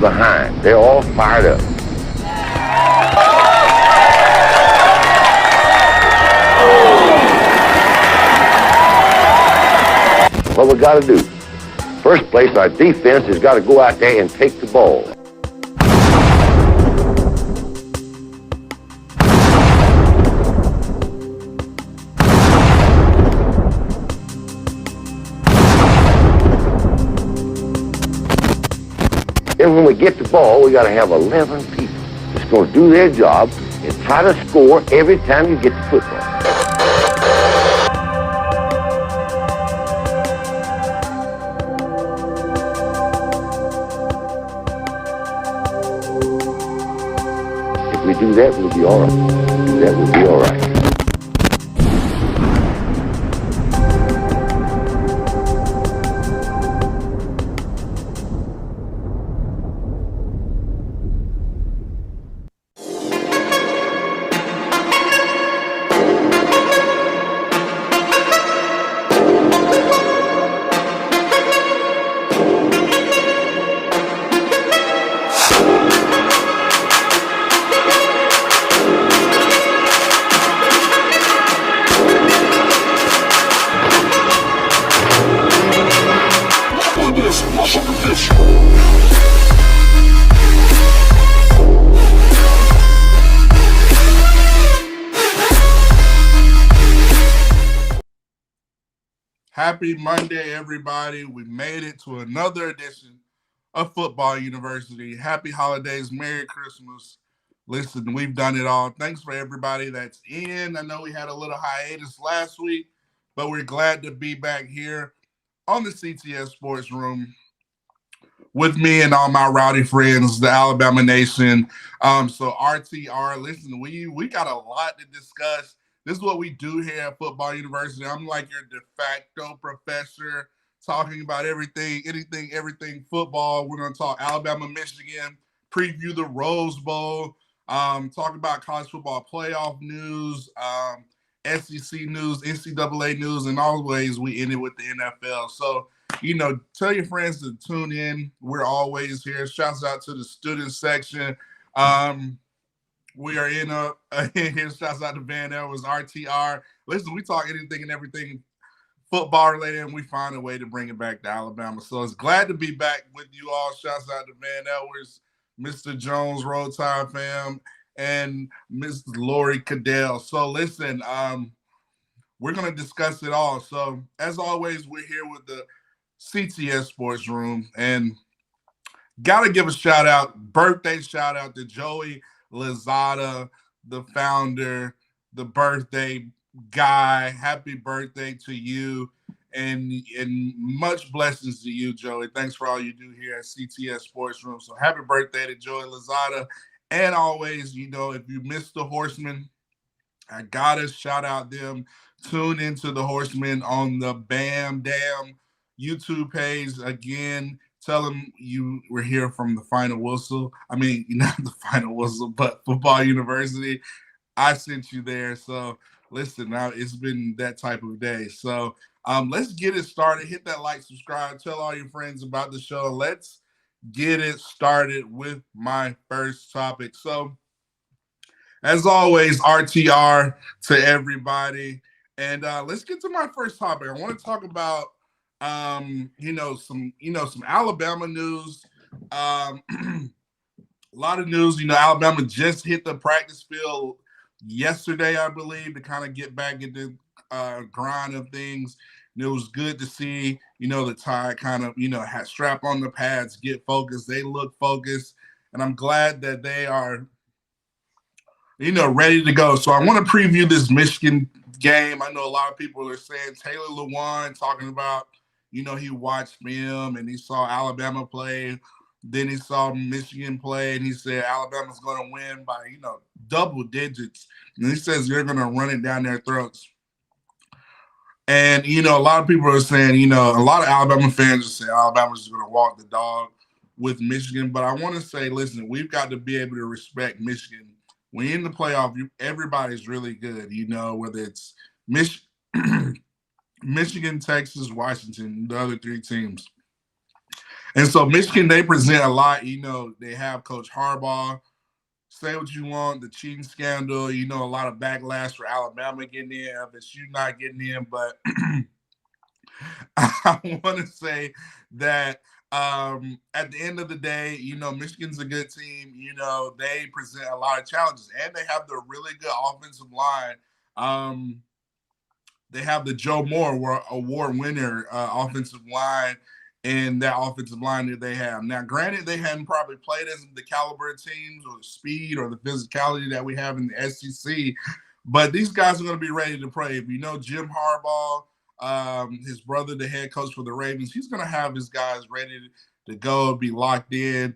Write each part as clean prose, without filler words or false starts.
behind. They're all fired up. What we got to do? First place, our defense has got to go out there and take the ball. Then when we get the ball, we got to have 11 people that's going to do their job and try to score every time you get the football. If we do that, we'll be all right. That will be all right. Happy Monday, everybody. We made it to another edition of Football University. Happy holidays. Merry Christmas. Listen, we've done it all. Thanks for everybody that's in. I know we had a little hiatus last week, but we're glad to be back here on the CTS Sports Room with me and all my rowdy friends, the Alabama Nation. So RTR, listen, we got a lot to discuss. This is what we do here at Football University. I'm like your de facto professor talking about everything, anything, everything football. We're going to talk Alabama, Michigan, preview the Rose Bowl, talk about college football playoff news, SEC news, NCAA news, and always we end it with the NFL. So, tell your friends to tune in. We're always here. Shouts out to the student section. We are in here. Shouts out to Van Ellis, RTR. Listen, we talk anything and everything football related, and we find a way to bring it back to Alabama. So it's glad to be back with you all. Shouts out to Van Ellis, Mr. Jones, Roll Tide fam, and Ms. Lori Caddell. So listen, we're going to discuss it all. So as always, we're here with the CTS Sports Room, and got to give a birthday shout out to Joey Lozada, the founder, the birthday guy. Happy birthday to you, and much blessings to you, Joey. Thanks for all you do here at CTS Sports Room. So happy birthday to Joey Lozada. And always, if you missed the Horsemen, I gotta shout out them. Tune into the Horsemen on the Bam Dam YouTube page. Again, tell them you were here from the Final Whistle. I mean, not the Final Whistle, but Football University. I sent you there. So listen, now it's been that type of day. So let's get it started. Hit that like, subscribe, tell all your friends about the show. Let's get it started with my first topic. So as always, RTR to everybody. And let's get to my first topic. I want to talk about some Alabama news. A lot of news. Alabama just hit the practice field yesterday, I believe, to kind of get back into grind of things. And it was good to see, the Tide kind of, had strap on the pads, get focused. They look focused, and I'm glad that they are, ready to go. So I want to preview this Michigan game. I know a lot of people are saying Taylor Lewan talking about, he watched film and he saw Alabama play. Then he saw Michigan play and he said Alabama's going to win by, double digits. And he says you're going to run it down their throats. And, a lot of people are saying, a lot of Alabama fans are saying Alabama's going to walk the dog with Michigan. But I want to say, listen, we've got to be able to respect Michigan. When you're in the playoff, everybody's really good, whether it's Michigan, Texas, Washington, the other three teams. And so Michigan, they present a lot. They have Coach Harbaugh. Say what you want, the cheating scandal, a lot of backlash for Alabama getting in, FSU not getting in. But I want to say that at the end of the day, Michigan's a good team. They present a lot of challenges, and they have the really good offensive line. They have the Joe Moore Award winner offensive line and that offensive line that they have. Now, granted, they hadn't probably played as the caliber of teams or the speed or the physicality that we have in the SEC, but these guys are going to be ready to play. If you know Jim Harbaugh, his brother, the head coach for the Ravens, he's going to have his guys ready to go, be locked in.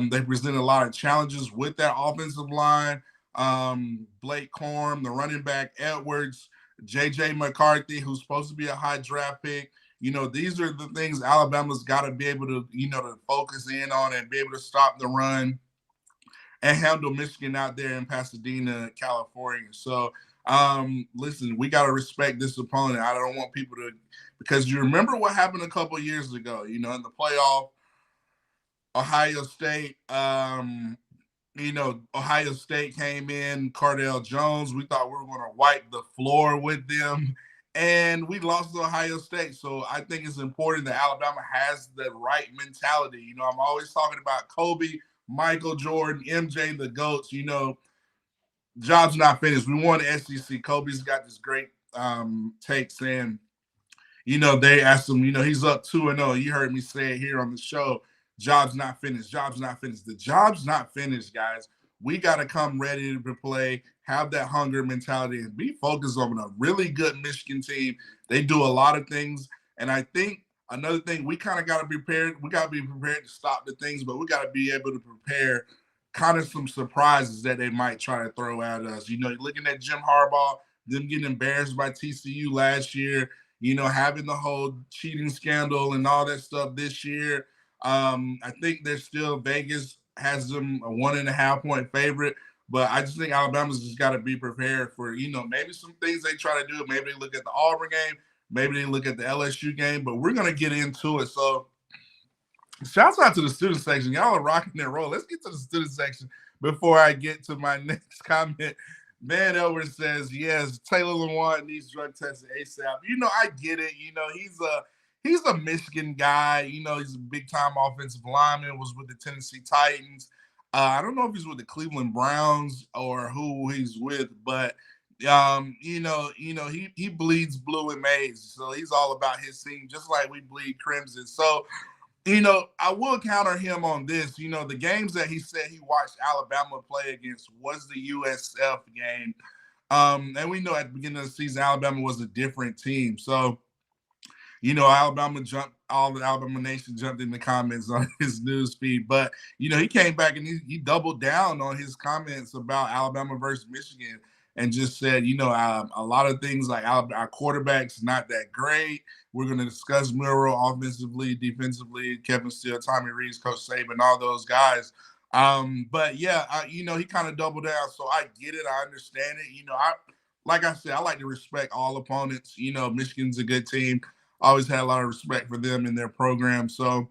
They present a lot of challenges with that offensive line. Blake Corum, the running back, Edwards, J.J. McCarthy, who's supposed to be a high draft pick. These are the things Alabama's got to be able to, to focus in on and be able to stop the run and handle Michigan out there in Pasadena, California. So, listen, we got to respect this opponent. I don't want people to, because you remember what happened a couple of years ago, in the playoff, Ohio State, Ohio State came in, Cardell Jones. We thought we were going to wipe the floor with them, and we lost to Ohio State. So I think it's important that Alabama has the right mentality. I'm always talking about Kobe, Michael Jordan, MJ, the GOATs. Job's not finished. We won the SEC. Kobe's got this great take saying, they asked him, he's up 2-0. You heard me say it here on the show. Job's not finished. Job's not finished. The job's not finished, guys. We got to come ready to play, have that hunger mentality, and be focused on a really good Michigan team. They do a lot of things. And I think another thing, we kind of got to be prepared. We got to be prepared to stop the things, but we got to be able to prepare kind of some surprises that they might try to throw at us. Looking at Jim Harbaugh, them getting embarrassed by TCU last year, having the whole cheating scandal and all that stuff this year. I think they're still, Vegas has them a 1.5 point favorite, but I just think Alabama's just got to be prepared for, maybe some things they try to do. Maybe they look at the Auburn game, maybe they look at the LSU game, but we're going to get into it. So shouts out to the student section. Y'all are rocking their roll. Let's get to the student section before I get to my next comment. Van Edwards says, yes, Taylor Lewan needs drug tested ASAP. I get it. He's a Michigan guy. He's a big-time offensive lineman, was with the Tennessee Titans. I don't know if he's with the Cleveland Browns or who he's with, but he bleeds blue and maize. So he's all about his team, just like we bleed crimson. So, I will counter him on this. The games that he said he watched Alabama play against was the USF game. And we know at the beginning of the season, Alabama was a different team. So, all the Alabama Nation jumped in the comments on his news feed. But, he came back and he doubled down on his comments about Alabama versus Michigan and just said, a lot of things like our quarterback's not that great. We're going to discuss Murrow offensively, defensively, Kevin Steele, Tommy Rees, Coach Saban, all those guys. But, yeah, he kind of doubled down. So I get it. I understand it. Like I said, I like to respect all opponents. Michigan's a good team. Always had a lot of respect for them in their program. So,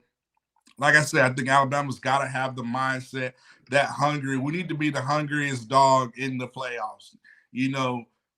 like I said, I think Alabama's got to have the mindset that hungry. We need to be the hungriest dog in the playoffs.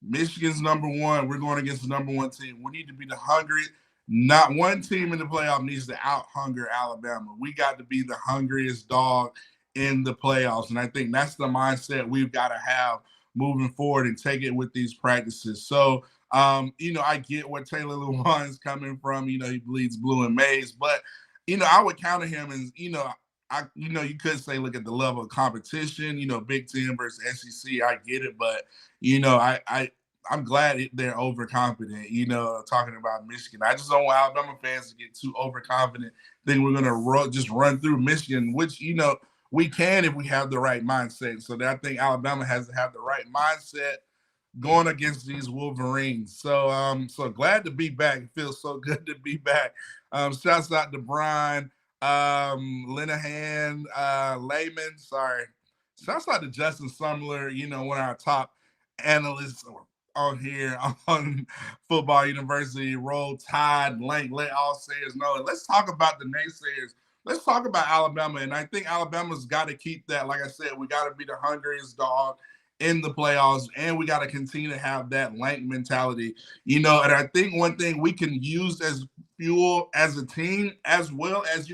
Michigan's number one. We're going against the number one team. We need to be the hungry. Not one team in the playoff needs to out-hunger Alabama. We got to be the hungriest dog in the playoffs. And I think that's the mindset we've got to have moving forward and take it with these practices. So, I get where Taylor Lewan's coming from. He bleeds blue and maize. But, I would counter him as, you could say, look at the level of competition, Big Ten versus SEC. I get it. But, I'm glad they're overconfident, talking about Michigan. I just don't want Alabama fans to get too overconfident, think we're going to just run through Michigan, which, we can if we have the right mindset. So I think Alabama has to have the right mindset going against these Wolverines. So so glad to be back. It feels so good to be back. Shouts out to Brian, Linehan, Layman, sorry. Shouts out to Justin Sumler, one of our top analysts on here on Football University. Roll Tide, Lank, let all sayers know. And let's talk about the naysayers let's talk about Alabama. And I think Alabama's got to keep that. Like I said, we got to be the hungriest dog in the playoffs, and we got to continue to have that Lank mentality. And I think one thing we can use as fuel as a team, as well as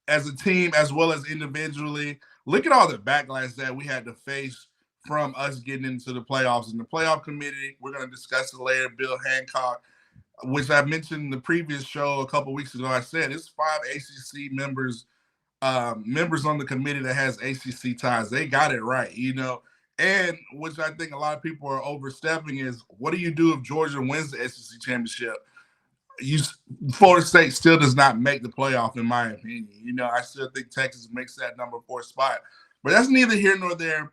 as a team, as well as individually. Look at all the backlash that we had to face from us getting into the playoffs. In the playoff committee, we're going to discuss it later. Bill Hancock, which I mentioned in the previous show a couple weeks ago, I said it's 5 ACC members on the committee that has ACC ties. They got it right, And which I think a lot of people are overstepping is, what do you do if Georgia wins the SEC championship? Florida State still does not make the playoff, in my opinion. I still think Texas makes that number 4 spot. But that's neither here nor there.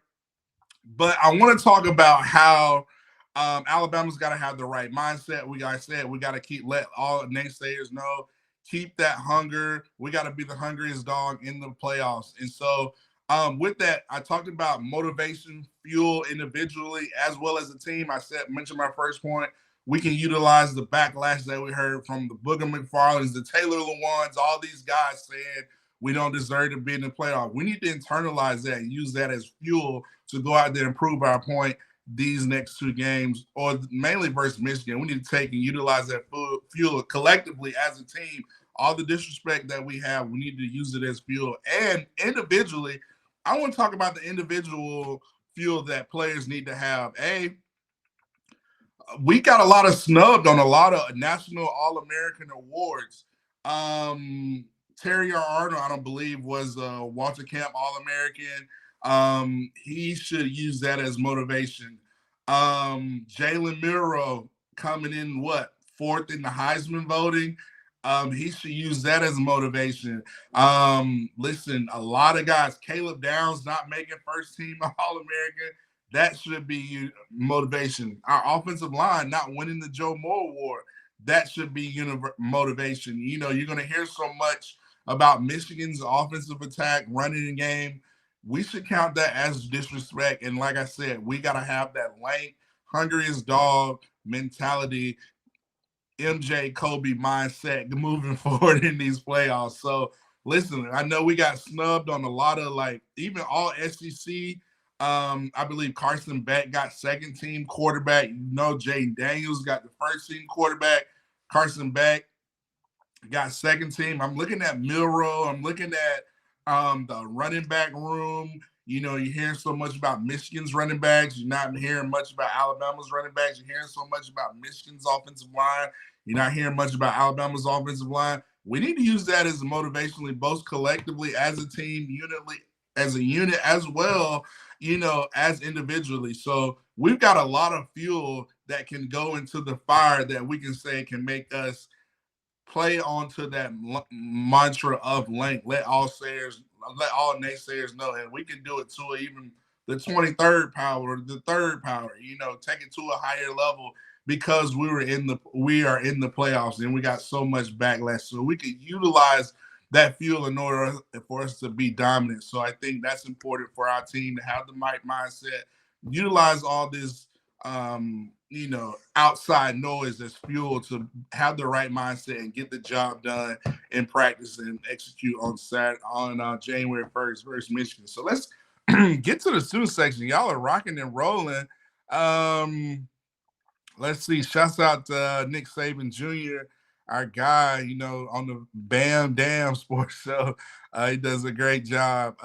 But I want to talk about how Alabama's got to have the right mindset. We got to let all naysayers know, keep that hunger. We got to be the hungriest dog in the playoffs. And so with that, I talked about motivation, fuel individually as well as a team. Mentioned my first point. We can utilize the backlash that we heard from the Booger McFarlands, the Taylor Lewans, all these guys saying we don't deserve to be in the playoff. We need to internalize that and use that as fuel to go out there and prove our point these next 2 games, or mainly versus Michigan. We need to take and utilize that fuel collectively as a team. All the disrespect that we have, we need to use it as fuel. And individually, I want to talk about the individual fuel that players need to have. We got a lot of snubbed on a lot of national All-American awards. Terry Arnold, I don't believe, was Walter Camp All-American. He should use that as motivation. Jalen Milroe coming in, 4th in the Heisman voting. He should use that as motivation. Listen, a lot of guys, Caleb Downs not making first team All-American, that should be motivation. Our offensive line not winning the Joe Moore Award, that should be motivation. You're going to hear so much about Michigan's offensive attack, running the game. We should count that as disrespect. And like I said, we got to have that Lank, hungriest dog mentality, MJ Kobe mindset moving forward in these playoffs. So listen, I know we got snubbed on a lot of even all SEC. I believe Carson Beck got 2nd team quarterback. Jaden Daniels got the 1st team quarterback. Carson Beck got 2nd team. I'm looking at Milroe. I'm looking at the running back room. You're hearing so much about Michigan's running backs. You're not hearing much about Alabama's running backs. You're hearing so much about Michigan's offensive line. You're not hearing much about Alabama's offensive line. We need to use that as motivationally, both collectively as a team, as a unit, as well, as individually. So we've got a lot of fuel that can go into the fire that we can say can make us play onto that mantra of Lank. Let all naysayers know, and we can do it to even the 23rd power, the 3rd power. Take it to a higher level because we are in the playoffs and we got so much backlash. So we could utilize that fuel in order for us to be dominant. So I think that's important for our team to have the mindset, utilize all this outside noise as fuel to have the right mindset and get the job done in practice and execute on January 1st versus Michigan. So let's get to the student section. Y'all are rocking and rolling. Let's see. Shouts out to Nick Saban Jr., our guy, on the Bam Damn Sports Show. He does a great job.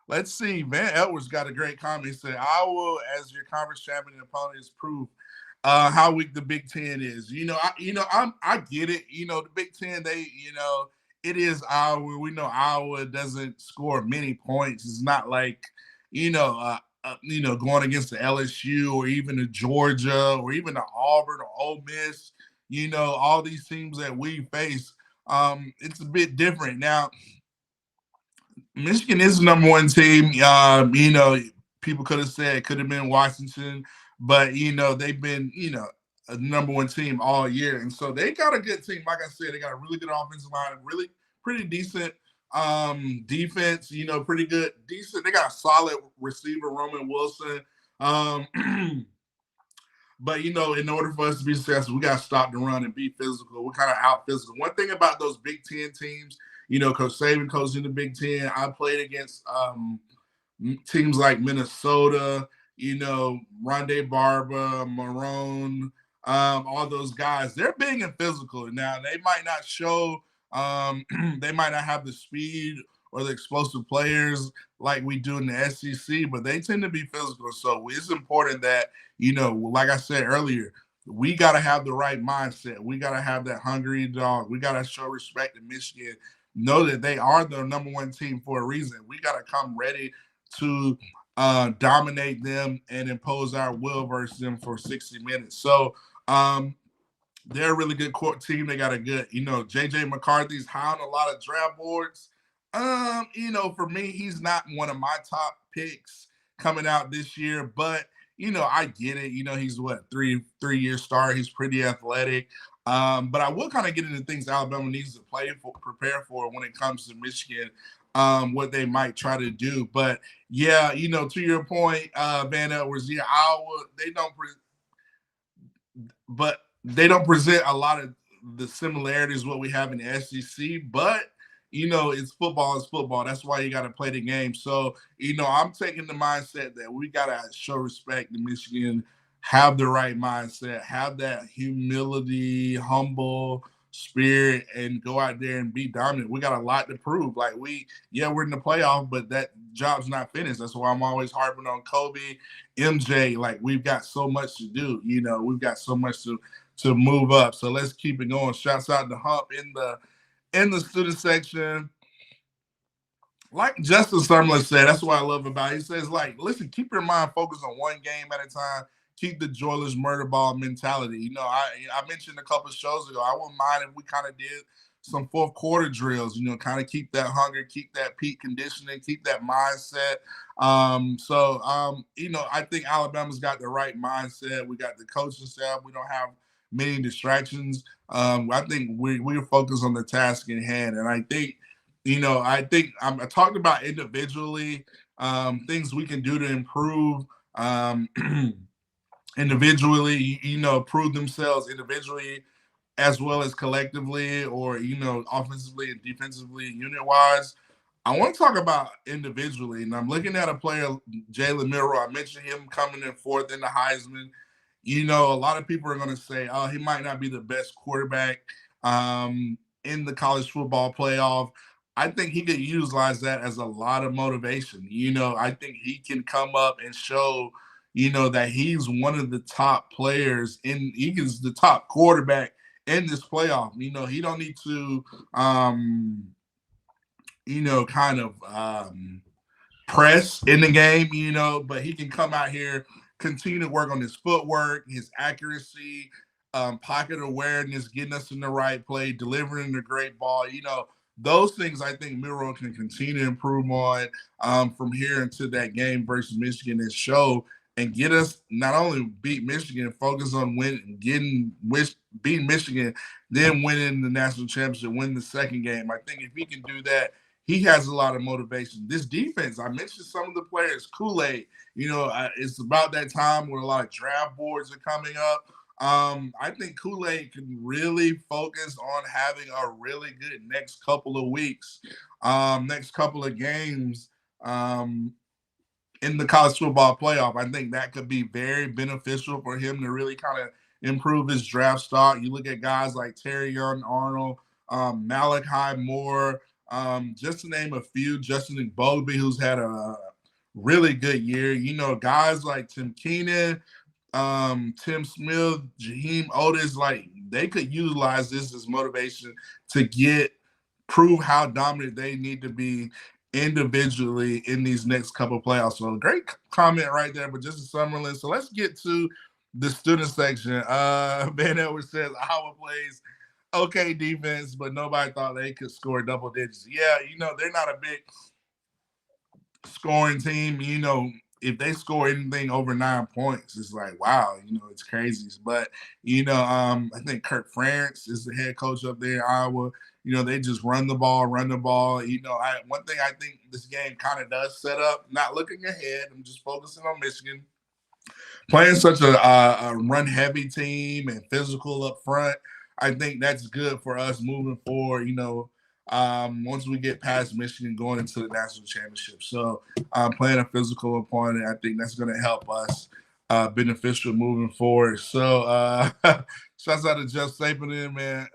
Let's see. Van Edwards got a great comment. He said, "Iowa, as your conference champion and opponent, is proof how weak the Big Ten is." I get it. The Big Ten, it is Iowa. We know Iowa doesn't score many points. It's not like, going against the LSU or even the Georgia or even the Auburn or Ole Miss. All these teams that we face. It's a bit different now. Michigan is the number 1 team. People could have said it could have been Washington, but they've been a number 1 team all year, and so they got a good team. Like I said, they got a really good offensive line, really pretty decent defense. Pretty good, decent. They got a solid receiver, Roman Wilson. But, in order for us to be successful, we got to stop the run and be physical. We're kind of out physical. One thing about those Big Ten teams, Coach Saban coached in the Big Ten. I played against teams like Minnesota, Rondé Barber, Marone, all those guys. They're big and physical. Now, they might not show, they might not have the speed or the explosive players like we do in the SEC, but they tend to be physical. So it's important that, like I said earlier, we got to have the right mindset. We got to have that hungry dog. We got to show respect to Michigan. Know that they are the number one team for a reason. We got to come ready to dominate them and impose our will versus them for 60 minutes. So they're a really good court team. They got a good, JJ McCarthy's high on a lot of draft boards. For me, he's not one of my top picks coming out this year, but I get it. He's what, three-year star. He's pretty athletic. But I will kind of get into things Alabama needs to prepare for when it comes to Michigan, what they might try to do. But yeah, to your point, Van Edwards, yeah, Iowa, they don't present a lot of the similarities what we have in the SEC, but it's football is football. That's why you got to play the game. So, I'm taking the mindset that we got to show respect to Michigan, have the right mindset, have that humility, humble spirit, and go out there and be dominant. We got a lot to prove. Like we're in the playoff, but that job's not finished. That's why I'm always harping on Kobe, MJ. Like we've got so much to do. We've got so much to move up. So let's keep it going. Shouts out to Hump in the student section. Like Justin Summerlin said, that's what I love about it. He says, listen, keep your mind focused on one game at a time. Keep the joyless murder ball mentality. I mentioned a couple of shows ago, I wouldn't mind if we kind of did some fourth quarter drills, kind of keep that hunger, keep that peak conditioning, keep that mindset. I think Alabama's got the right mindset. We got the coaching staff. We don't have many distractions. I think we're focused on the task in hand. And I think, I talked about individually things we can do to improve individually, prove themselves individually as well as collectively or, offensively and defensively, unit-wise. I want to talk about individually, and I'm looking at a player, Jalen Milroe. I mentioned him coming in fourth in the Heisman. A lot of people are going to say, oh, he might not be the best quarterback in the college football playoff. I think he could utilize that as a lot of motivation. I think he can come up and show, that he's one of the top players he is the top quarterback in this playoff. He don't need to, kind of press in the game, but he can come out here, continue to work on his footwork, his accuracy, pocket awareness, getting us in the right play, delivering the great ball. Those things I think Milroe can continue to improve on from here into that game versus Michigan and show and get us not only beat Michigan, focus on beating Michigan, then winning the national championship, win the second game. I think if he can do that, he has a lot of motivation. This defense, I mentioned some of the players, Kool-Aid, it's about that time where a lot of draft boards are coming up. I think Kool-Aid can really focus on having a really good next couple of weeks, next couple of games in the college football playoff. I think that could be very beneficial for him to really kind of improve his draft stock. You look at guys like Terry Young Arnold, Malachi Moore, just to name a few, Justin Bogby, who's had a really good year. Guys like Tim Keenan, Tim Smith, Jaheim Otis, they could utilize this as motivation to prove how dominant they need to be individually in these next couple of playoffs. So great comment right there, but just a Summerlin. So let's get to the student section. Van Edwards says Iowa plays okay defense, but nobody thought they could score double digits. Yeah, they're not a big scoring team. If they score anything over 9 points, it's like, wow, it's crazy. But, I think Kirk Ferentz is the head coach up there in Iowa. They just run the ball. One thing I think this game kind of does set up, not looking ahead, I'm just focusing on Michigan. playing such a run-heavy team and physical up front, I think that's good for us moving forward. Once we get past Michigan going into the national championship, so playing a physical opponent, I think that's going to help us beneficial moving forward. So shouts out to Jeff Sapanen, man.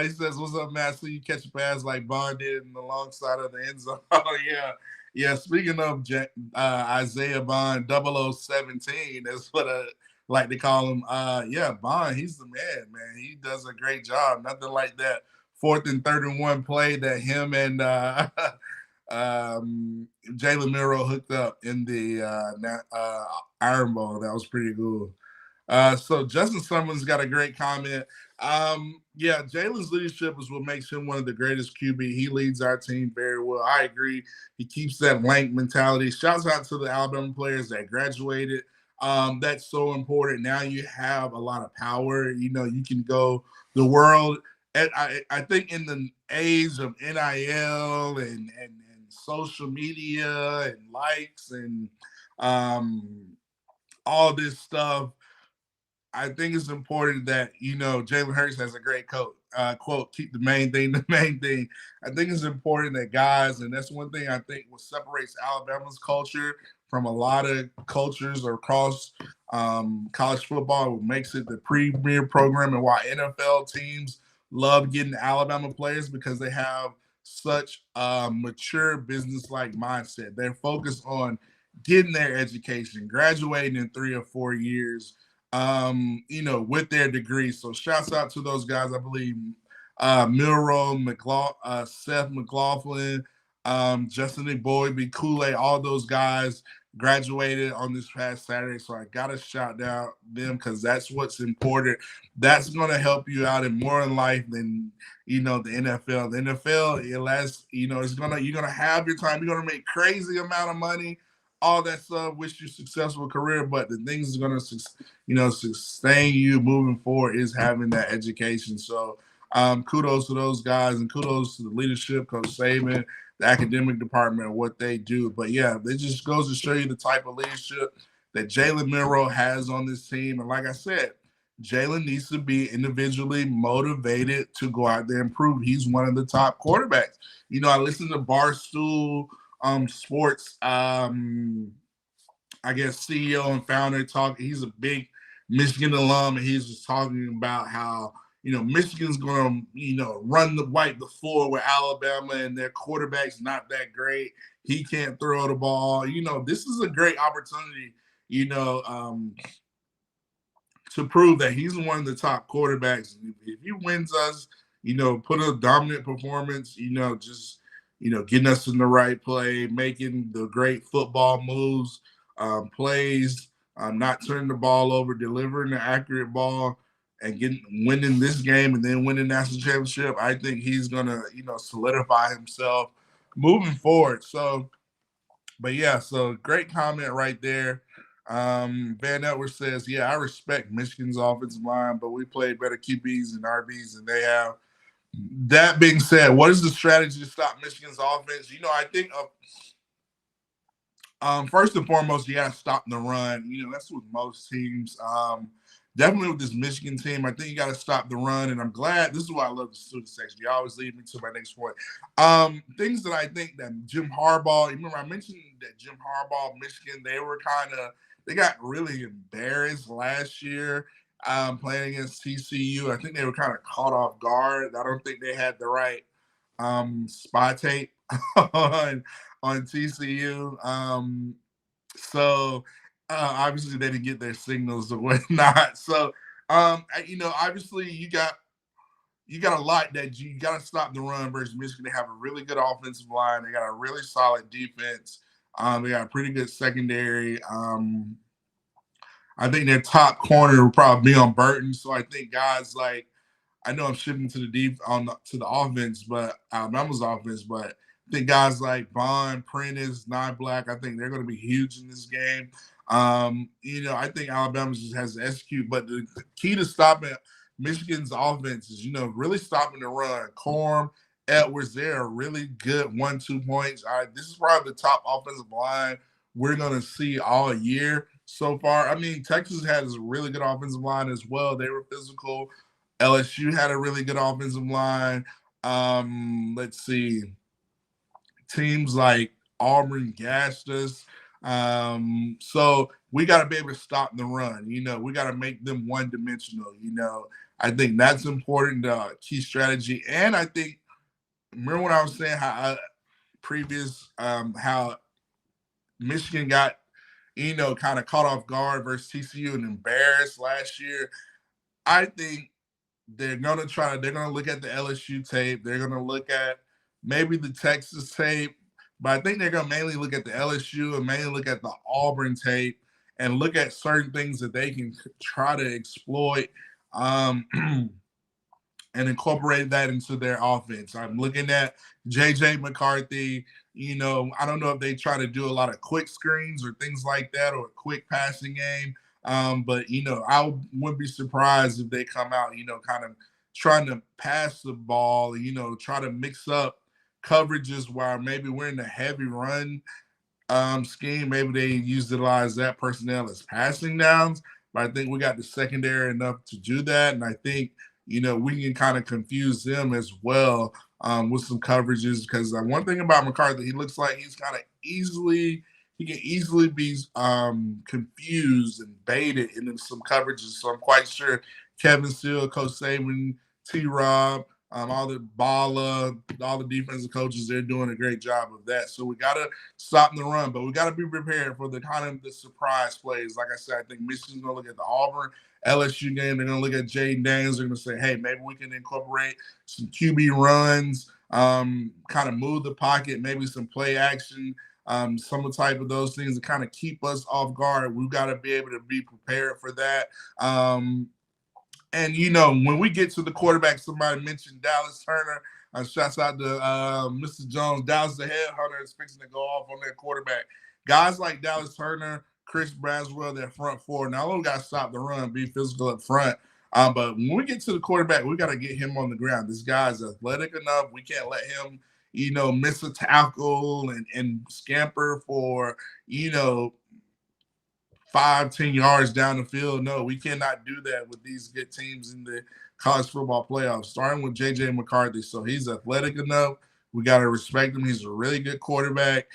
He says, "What's up, Matt? So you catch a pass like Bond did in the long side of the end zone." Oh yeah. Yeah, speaking of Isaiah Bond 0017, that's what I like to call him. Yeah, Bond, he's the man. He does a great job. Nothing like that 4th and 31 play that him and Jalen Miro hooked up in the Iron Bowl. That was pretty cool. So Justin Summerlin's got a great comment. Yeah, Jalen's leadership is what makes him one of the greatest QB. He leads our team very well. I agree. He keeps that Lank mentality. Shouts out to the Alabama players that graduated. That's so important. Now you have a lot of power. You can go the world. And I think in the age of NIL and social media and likes and all this stuff, I think it's important that, Jalen Hurts has a great quote, keep the main thing the main thing. I think it's important that guys, and that's one thing I think what separates Alabama's culture from a lot of cultures across college football, what makes it the premier program and why NFL teams love getting Alabama players because they have such a mature business-like mindset. They're focused on getting their education, graduating in 3 or 4 years, with their degree. So shouts out to those guys. I believe Milroe, Seth McLaughlin, Justin Boyd, Kool-Aid, all those guys graduated on this past Saturday. So I got to shout out them because that's what's important. That's going to help you out in more in life than, the NFL. The NFL, it's you're going to have your time. You're going to make crazy amount of money, all that stuff, wish you successful career, but the things that's going to, sustain you moving forward is having that education. So kudos to those guys and kudos to the leadership, Coach Saban, the academic department, and what they do. But yeah, it just goes to show you the type of leadership that Jalen Miro has on this team. And like I said, Jalen needs to be individually motivated to go out there and prove he's one of the top quarterbacks. I listened to Barstool Sports, I guess CEO and founder talk. He's a big Michigan alum, and he's just talking about how Michigan's going to wipe the floor with Alabama, and their quarterback's not that great. He can't throw the ball. This is a great opportunity. To prove that he's one of the top quarterbacks. If he wins us, put a dominant performance. Just getting us in the right play, making the great football moves, plays, not turning the ball over, delivering the accurate ball, and winning this game and then winning the national championship. I think he's gonna, solidify himself moving forward. So, but yeah, so great comment right there. Van Edwards says, "Yeah, I respect Michigan's offensive line, but we played better QBs and RBs than they have." That being said, what is the strategy to stop Michigan's offense? I think first and foremost, you got to stop the run. That's with most teams. Definitely with this Michigan team, I think you got to stop the run. And I'm glad. This is why I love the student section. You always lead me to my next point. Things that I think that Jim Harbaugh. Remember, I mentioned that Jim Harbaugh, Michigan, they got really embarrassed last year playing against TCU. I think they were kind of caught off guard. I don't think they had the right spy tape on TCU. So obviously they didn't get their signals or whatnot. So obviously you got a lot that you got to stop the run versus Michigan. They have a really good offensive line. They got a really solid defense. They got a pretty good secondary. I think their top corner will probably be on Burton. So I think guys like, I know I'm shifting to the offense, but Alabama's offense, but I think guys like Bond, Prentice, Black, I think they're going to be huge in this game. I think Alabama just has to execute, but the key to stopping Michigan's offense is, really stopping the run. Corm, Edwards, they're a really good 1-2 points. This is probably the top offensive line we're going to see all year so far. I mean, Texas has a really good offensive line as well. They were physical. LSU had a really good offensive line. Let's see. Teams like Auburn gassed us. So we got to be able to stop the run. We got to make them one dimensional. I think that's important, key strategy. And I think, remember when I was saying how how Michigan got, kind of caught off guard versus TCU and embarrassed last year. I think they're gonna look at the LSU tape. They're gonna look at maybe the Texas tape, but I think they're gonna mainly look at the LSU and mainly look at the Auburn tape and look at certain things that they can try to exploit. And incorporate that into their offense. I'm looking at J.J. McCarthy. I don't know if they try to do a lot of quick screens or things like that or a quick passing game. But I wouldn't be surprised if they come out, kind of trying to pass the ball, try to mix up coverages while maybe we're in the heavy run scheme. Maybe they utilize that personnel as passing downs. But I think we got the secondary enough to do that. And I think we can kind of confuse them as well with some coverages because one thing about McCarthy, he looks like he can easily be confused and baited into some coverages. So I'm quite sure Kevin Steele, Coach Saban, T-Rob, all the Bala, all the defensive coaches, they're doing a great job of that. So we got to stop the run, but we got to be prepared for the kind of the surprise plays. Like I said, I think Michigan's going to look at the Auburn LSU game. They're going to look at Jaden Daniels. They're going to say, hey, maybe we can incorporate some QB runs, kind of move the pocket, maybe some play action, some type of those things to kind of keep us off guard. We've got to be able to be prepared for that. And, when we get to the quarterback, somebody mentioned Dallas Turner. Shouts out to Mr. Jones. Dallas, the headhunter, is fixing to go off on their quarterback. Guys like Dallas Turner, Chris Braswell, their front four. Now, we got to stop the run, be physical up front. But when we get to the quarterback, we got to get him on the ground. This guy's athletic enough. We can't let him, miss a tackle and scamper for, 5-10 yards down the field. No, we cannot do that with these good teams in the college football playoffs, starting with J.J. McCarthy. So he's athletic enough. We got to respect him. He's a really good quarterback.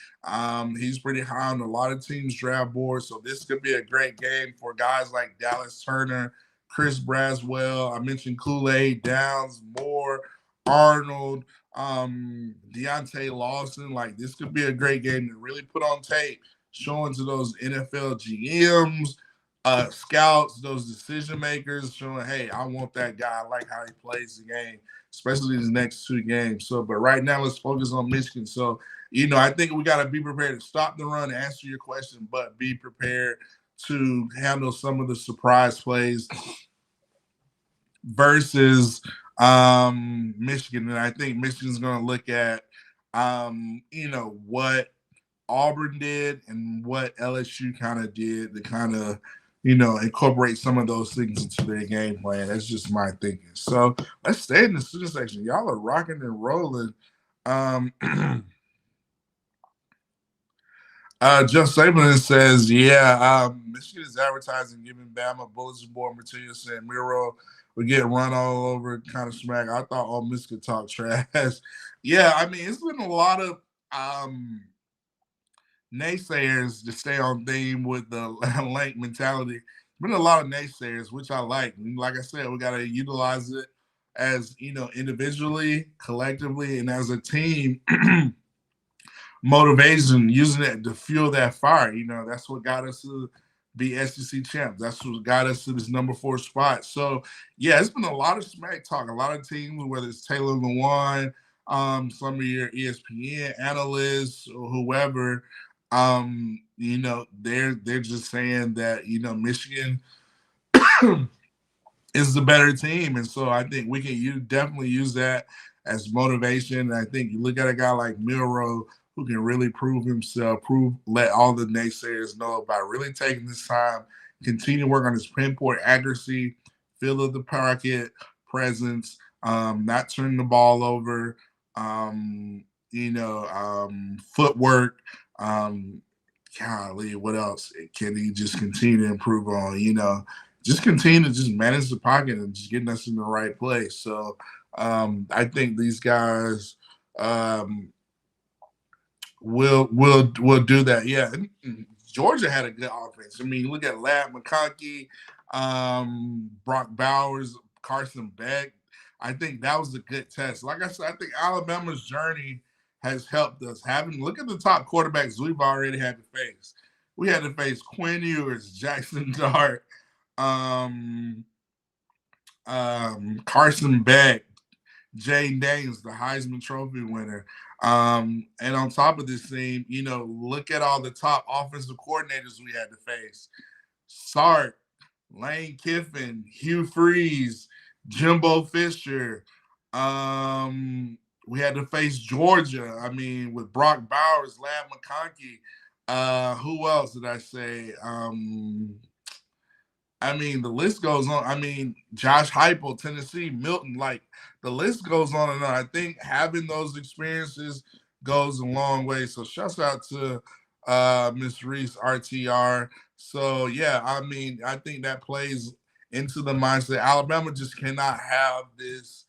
He's pretty high on a lot of teams' draft boards. So this could be a great game for guys like Dallas Turner, Chris Braswell. I mentioned Kool-Aid, Downs, Moore, Arnold, Deontay Lawson. Like, this could be a great game to really put on tape, showing to those NFL GMs, scouts, those decision makers, showing, hey, I want that guy. I like how he plays the game, especially these next two games. So, but right now, let's focus on Michigan. So, I think we got to be prepared to stop the run, answer your question, but be prepared to handle some of the surprise plays versus Michigan. And I think Michigan's going to look at, what Auburn did and what LSU kind of did to kind of, incorporate some of those things into their game plan. That's just my thinking. So let's stay in the student section. Y'all are rocking and rolling. Jeff Saban says, Michigan is advertising giving Bama bulletin board material saying Miro would get run all over, kind of smack. I thought Ole Miss could talk trash. Yeah, I mean, it's been a lot of naysayers to stay on theme with the Link mentality. Been a lot of naysayers, which I like. And like I said, we got to utilize it as, individually, collectively, and as a team. Motivation, using it to fuel that fire. That's what got us to be SEC champs. That's what got us to this number 4 spot. So, yeah, it's been a lot of smack talk. A lot of teams, whether it's Taylor Lewan, some of your ESPN analysts or whoever, they're just saying that, Michigan is the better team. And so I think we can definitely use that as motivation. And I think you look at a guy like Milroe, who can really prove himself, let all the naysayers know about really taking this time, continue to work on his pinpoint accuracy, feel of the pocket, presence, not turning the ball over, footwork, golly, what else can he just continue to improve on? Just continue to just manage the pocket and just getting us in the right place. So I think these guys will do that. Yeah, and Georgia had a good offense. I mean, look at Lad McConkey, Brock Bowers, Carson Beck. I think that was a good test. Like I said, I think Alabama's journey has helped us. Look at the top quarterbacks we've already had to face. We had to face Quinn Ewers, Jackson Dart, Carson Beck, Jay Daniels, the Heisman Trophy winner. And on top of this thing, look at all the top offensive coordinators we had to face. Sark, Lane Kiffin, Hugh Freeze, Jimbo Fisher. We had to face Georgia. I mean, with Brock Bowers, Lad McConkey. Who else did I say? I mean, the list goes on. I mean, Josh Heupel, Tennessee, Milton, like the list goes on and on. I think having those experiences goes a long way. So shouts out to Miss Reese, RTR. So yeah, I mean, I think that plays into the mindset. Alabama just cannot have this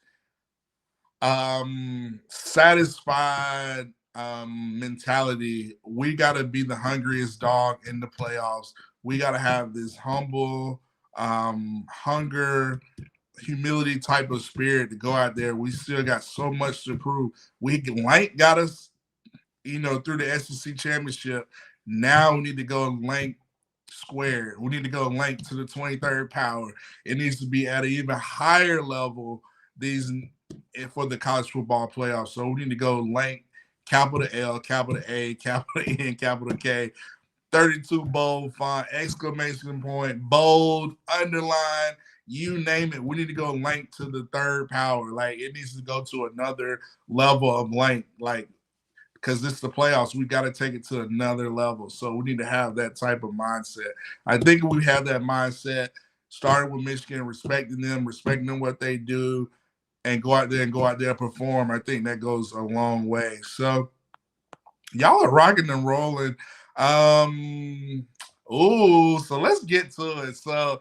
satisfied mentality. We got to be the hungriest dog in the playoffs. We got to have this humble hunger, humility type of spirit to go out there. We still got so much to prove. Lank got us, through the SEC championship. Now we need to go Lank squared. We need to go Lank to the 23rd power. It needs to be at an even higher level for the college football playoffs. So we need to go Lank, capital L, capital A, capital N, capital K, 32 bold font, exclamation point, bold, underline, you name it. We need to go Lank to the third power. Like, it needs to go to another level of Lank. Like, because it's the playoffs, we got to take it to another level. So we need to have that type of mindset. I think we have that mindset, starting with Michigan, respecting them what they do, and go out there and perform. I think that goes a long way. So y'all are rocking and rolling. So let's get to it. So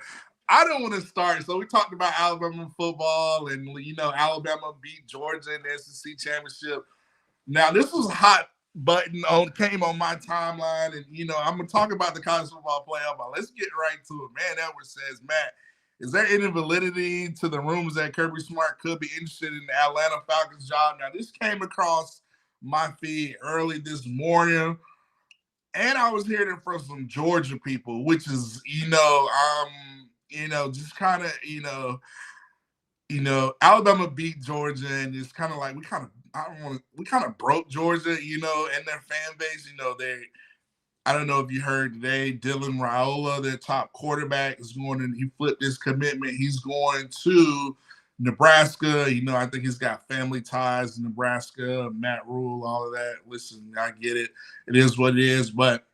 I don't want to start. So we talked about Alabama football, and Alabama beat Georgia in the SEC championship. Now this was hot button came on my timeline, and I'm gonna talk about the college football playoff, but let's get right to it. Man, Edwards says, Matt, is there any validity to the rumors that Kirby Smart could be interested in the Atlanta Falcons job? Now this came across my feed early this morning, and I was hearing it from some Georgia people, which is just kind of Alabama beat Georgia, and it's kind of like we kind of broke Georgia, and their fan base. I don't know if you heard today, Dylan Raiola, their top quarterback, is going and he flipped his commitment. He's going to Nebraska. I think he's got family ties in Nebraska, Matt Rule, all of that. Listen, I get it. It is what it is, but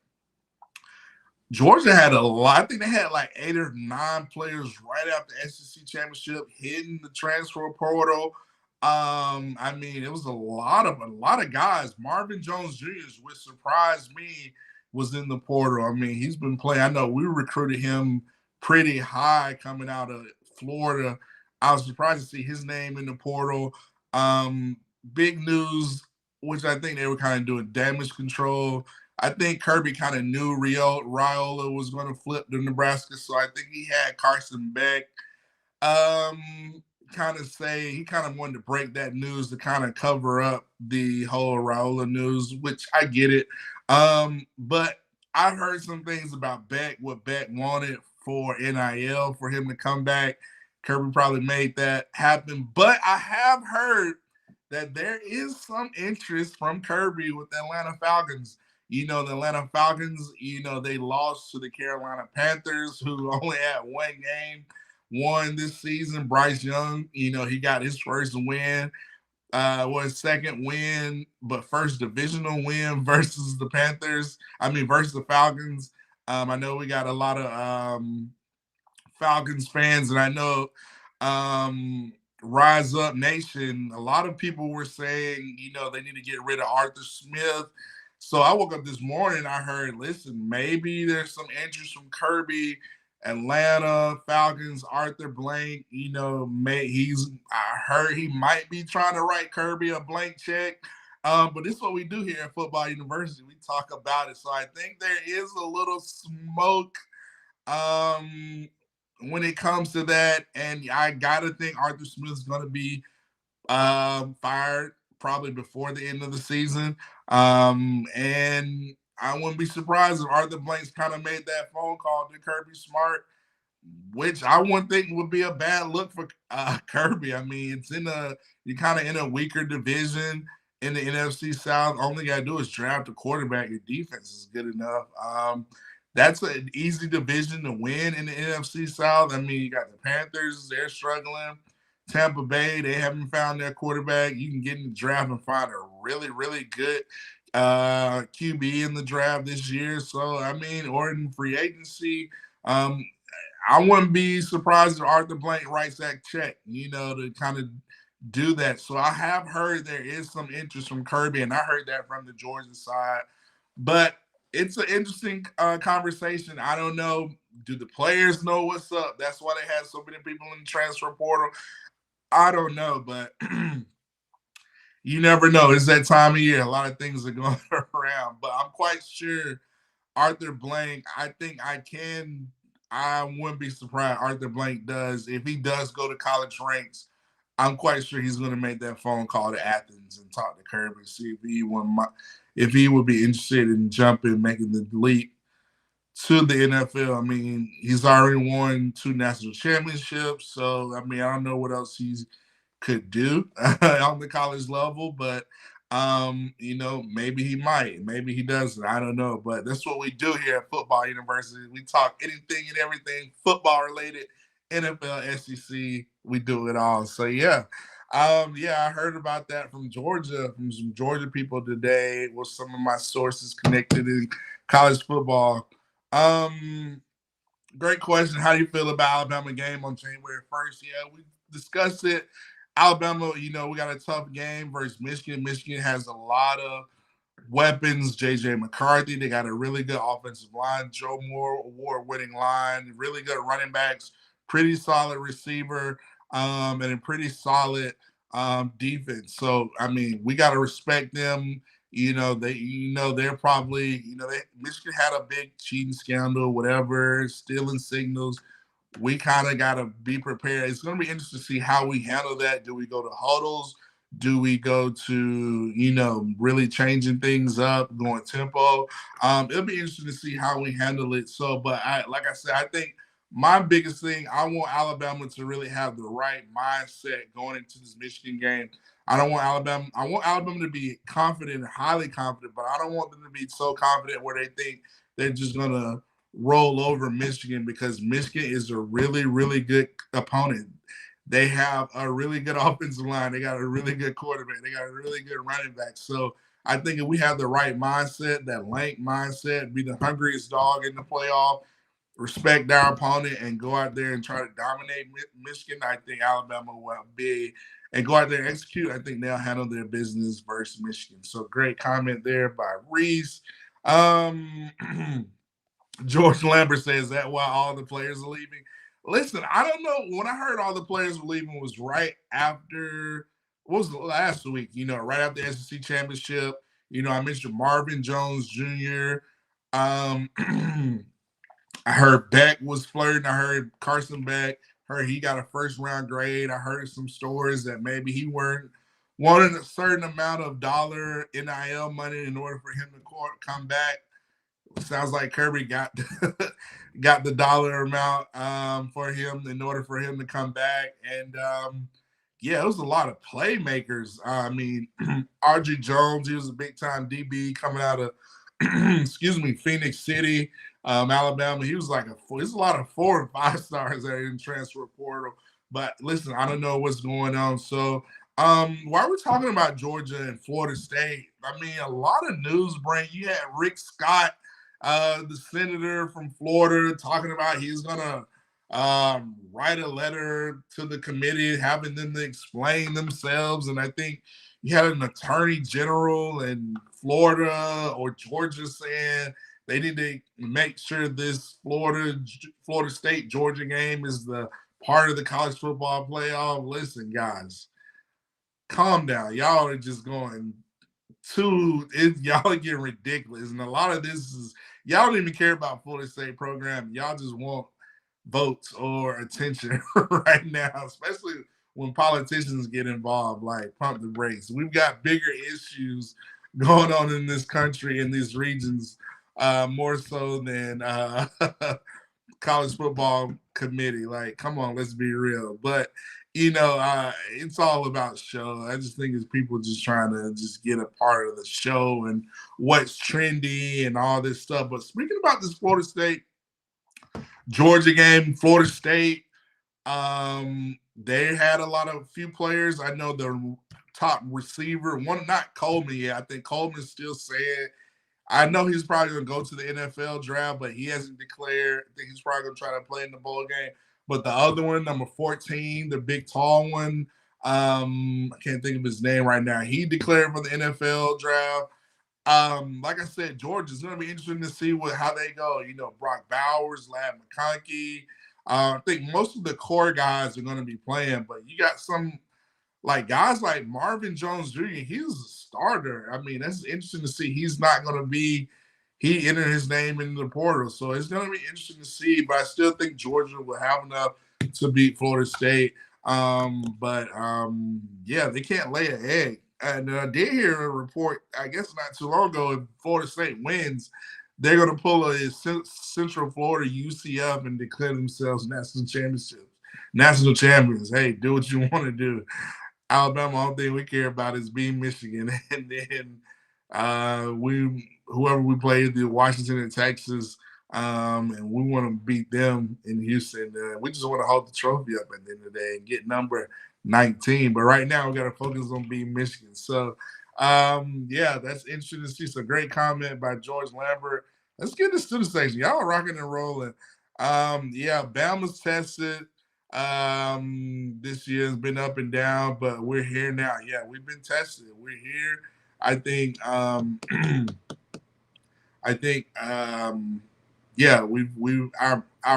Georgia had a lot. I think they had like 8 or 9 players right after the SEC championship hitting the transfer portal. I mean, it was a lot of guys. Marvin Jones Jr., which surprised me, was in the portal. I mean, he's been playing. I know we recruited him pretty high coming out of Florida. I was surprised to see his name in the portal. Big news, which I think they were kind of doing damage control. I think Kirby kind of knew Raiola was going to flip to Nebraska, so I think he had Carson Beck he kind of wanted to break that news to kind of cover up the whole Raiola news, which I get it. But I've heard some things about Beck, what Beck wanted for NIL, for him to come back. Kirby probably made that happen. But I have heard that there is some interest from Kirby with the Atlanta Falcons. The Atlanta Falcons, they lost to the Carolina Panthers, who only had one game won this season. Bryce Young, he got his first win, his second win, but first divisional win versus the Panthers. Versus the Falcons. I know we got a lot of Falcons fans, and I know Rise Up Nation, a lot of people were saying, they need to get rid of Arthur Smith. So I woke up this morning, I heard, listen, maybe there's some interest from Kirby, Atlanta Falcons, Arthur Blank. I heard he might be trying to write Kirby a blank check. But this is what we do here at Football University. We talk about it. So I think there is a little smoke when it comes to that. And I got to think Arthur Smith's going to be fired probably before the end of the season. And I wouldn't be surprised if Arthur Blanks kind of made that phone call to Kirby Smart, which I wouldn't think would be a bad look for Kirby. I mean, you're kind of in a weaker division in the NFC South. Only thing you gotta do is draft a quarterback. Your defense is good enough. That's an easy division to win in the NFC South. I mean, you got the Panthers, they're struggling. Tampa Bay, they haven't found their quarterback. You can get in the draft and find a really, really good QB in the draft this year. So, I mean, or in free agency, I wouldn't be surprised if Arthur Blank writes that check, to kind of do that. So I have heard there is some interest from Kirby, and I heard that from the Georgia side. But it's an interesting conversation. I don't know. Do the players know what's up? That's why they had so many people in the transfer portal. I don't know, but you never know. It's that time of year. A lot of things are going around, but I'm quite sure Arthur Blank, I wouldn't be surprised Arthur Blank does. If he does go to college ranks, I'm quite sure he's going to make that phone call to Athens and talk to Kirby and see if he would be interested in making the leap to the NFL. I mean, he's already won 2 national championships. So, I mean, I don't know what else he could do on the college level, but maybe he might, maybe he doesn't. I don't know. But that's what we do here at Football University. We talk anything and everything football related, NFL, SEC, we do it all. So I heard about that from some Georgia people today with some of my sources connected in college football. Great question. How do you feel about Alabama game on January 1st? Yeah, we discussed it. Alabama, we got a tough game versus Michigan. Michigan has a lot of weapons. J.J. McCarthy, they got a really good offensive line. Joe Moore, award-winning line. Really good running backs. Pretty solid receiver, and a pretty solid defense. So, I mean, we got to respect them. They're probably, Michigan had a big cheating scandal, whatever, stealing signals. We kind of got to be prepared. It's going to be interesting to see how we handle that. Do we go to huddles? Do we go to, really changing things up, going tempo? It'll be interesting to see how we handle it. So, but like I said, I think my biggest thing, I want Alabama to really have the right mindset going into this Michigan game. I want Alabama to be confident, highly confident, but I don't want them to be so confident where they think they're just going to roll over Michigan, because Michigan is a really, really good opponent. They have a really good offensive line. They got a really good quarterback. They got a really good running back. So I think if we have the right mindset, that Lank mindset, be the hungriest dog in the playoff, respect our opponent, and go out there and try to dominate Michigan, I think Alabama will be, and go out there and execute. I think they'll handle their business versus Michigan. So great comment there by Reese. George Lambert says that why all the players are leaving. Listen, I don't know. When I heard all the players were leaving was right after, what was the last week? Right after the SEC championship. I mentioned Marvin Jones Jr. I heard Beck was flirting. I heard Carson Beck. Heard he got a first round grade. I heard some stories that maybe he wanted a certain amount of dollar NIL money in order for him to come back. Sounds like Kirby got got the dollar amount for him in order for him to come back. And it was a lot of playmakers. I mean, RG Jones, he was a big time DB coming out of Phoenix City, Alabama. He was there's a lot of 4 and 5 stars that are in transfer portal. But listen, I don't know what's going on. So while we're talking about Georgia and Florida State, I mean, a lot of news you had Rick Scott, the senator from Florida, talking about he's going to write a letter to the committee, having them to explain themselves. And I think you had an attorney general and Florida or Georgia saying they need to make sure this Florida State Georgia game is the part of the college football playoff. Listen, guys, calm down. Y'all are just going y'all are getting ridiculous. And a lot of this is y'all don't even care about Florida State program. Y'all just want votes or attention right now, especially when politicians get involved, like pump the brakes. We've got bigger issues going on in this country, in these regions, more so than college football committee. Like, come on, let's be real. But it's all about show. I just think it's people just trying to just get a part of the show and what's trendy and all this stuff. But speaking about this Florida State Georgia game, Florida State, they had a few players. I know the top receiver, not Coleman yet. I think Coleman's still saying, I know he's probably going to go to the NFL draft, but he hasn't declared. I think he's probably going to try to play in the bowl game. But the other one, number 14, the big tall one, I can't think of his name right now. He declared for the NFL draft. Like I said, Georgia's going to be interesting to see how they go. Brock Bowers, Lad McConkey. I think most of the core guys are going to be playing, but you got some guys like Marvin Jones Jr., he's a starter. I mean, that's interesting to see. He's not going to be – he entered his name in the portal. So it's going to be interesting to see. But I still think Georgia will have enough to beat Florida State. Yeah, they can't lay an egg. And I did hear a report, I guess not too long ago, if Florida State wins, they're going to pull a Central Florida UCF and declare themselves national champions. Hey, do what you want to do. Alabama, all thing we care about is being Michigan. And then whoever we play, the Washington and Texas, and we want to beat them in Houston. We just want to hold the trophy up at the end of the day and get number 19. But right now we got to focus on beating Michigan. So, that's interesting to see. Some great comment by George Lambert. Let's get this to the station. Y'all are rocking and rolling. Bama's tested. This year has been up and down, but we're here now. Yeah, we've been tested. We're here. I think our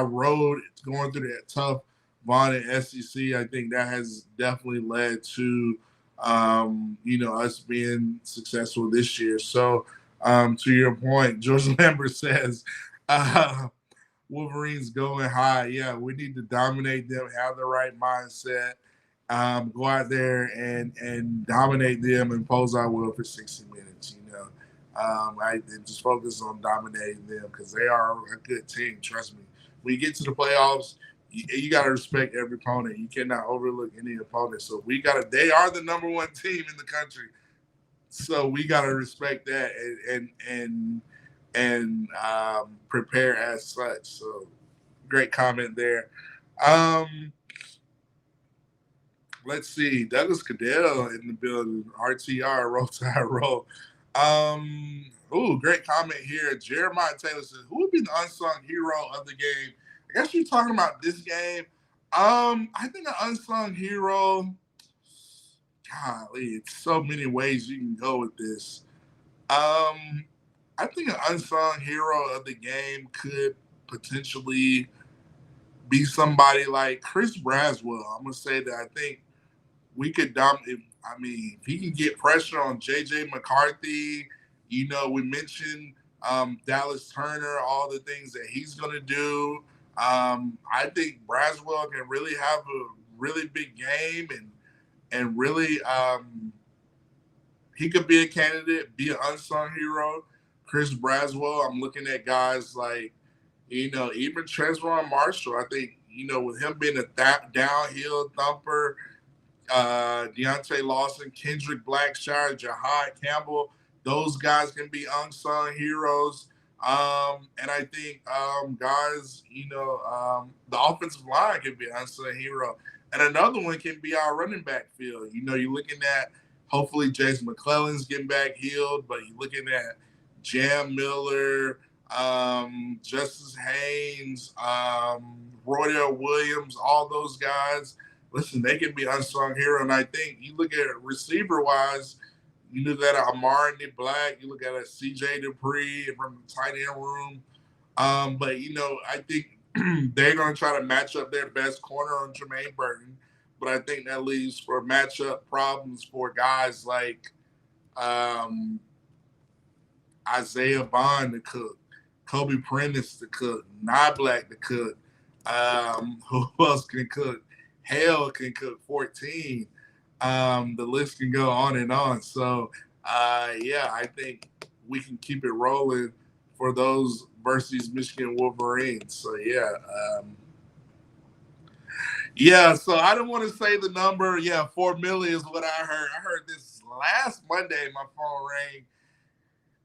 road going through that tough vaunted SEC. I think that has definitely led to us being successful this year. So to your point, George Lambert says Wolverines going high. Yeah, we need to dominate them, have the right mindset, go out there and dominate them and pose our will for 60 minutes. I just focus on dominating them because they are a good team. Trust me. When you get to the playoffs, you got to respect every opponent. You cannot overlook any opponent. So they are the number one team in the country. So we got to respect that and prepare as such. So great comment there. Let's see. Douglas Caddell in the building. RTR, roll tide roll. Great comment here. Jeremiah Taylor says, who would be the unsung hero of the game? I guess you're talking about this game. I think an unsung hero, golly, it's so many ways you can go with this. I think an unsung hero of the game could potentially be somebody like Chris Braswell. I'm going to say that I think we could dominate. I mean, if he can get pressure on J.J. McCarthy, we mentioned Dallas Turner, all the things that he's going to do. I think Braswell can really have a really big game and really he could be a candidate, be an unsung hero. Chris Braswell, I'm looking at guys like, even Trezron Marshall. I think, with him being a downhill thumper, Deontay Lawson, Kendrick Blackshire, Jahad Campbell, those guys can be unsung heroes. And I think guys, the offensive line can be an unsung hero. And another one can be our running back field. You're looking at hopefully Jason McClellan's getting back healed, but you're looking at Jam Miller, Justice Haynes, Roydell Williams, all those guys. Listen, they can be unsung hero. And I think you look at it receiver-wise, You look at Amari Black, you look at a CJ Dupree from the tight end room. But, I think they're going to try to match up their best corner on Jermaine Burton. But I think that leaves for matchup problems for guys like Isaiah Bond to cook, Kobe Prentice to cook, Black to cook. Who else can cook? Hale can cook 14. The list can go on and on. So, I think we can keep it rolling for those versus Michigan Wolverines. So, so I don't want to say the number. 4 million is what I heard. I heard this last Monday. My phone rang,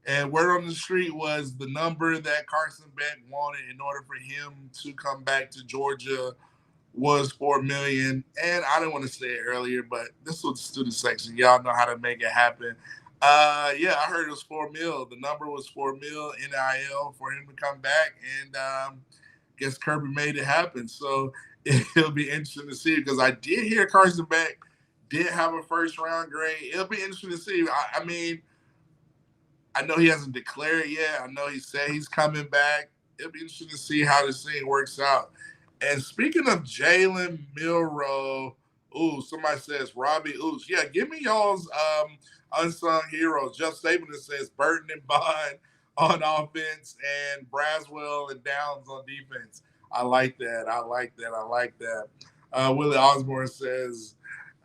and word on the street was the number that Carson Beck wanted in order for him to come back to Georgia was 4 million. And I didn't want to say it earlier, but this was the student section. Y'all know how to make it happen. I heard it was 4 mil. The number was 4 mil NIL for him to come back, and guess Kirby made it happen. So it'll be interesting to see, because I did hear Carson Beck did have a first round grade. It'll be interesting to see. I mean, I know he hasn't declared yet. I know he said he's coming back. It'll be interesting to see how this thing works out. And speaking of Jalen Milroe, somebody says Robbie Oots. Yeah, give me y'all's unsung heroes. Jeff Stapleton says Burton and Bond on offense and Braswell and Downs on defense. I like that. Willie Osborne says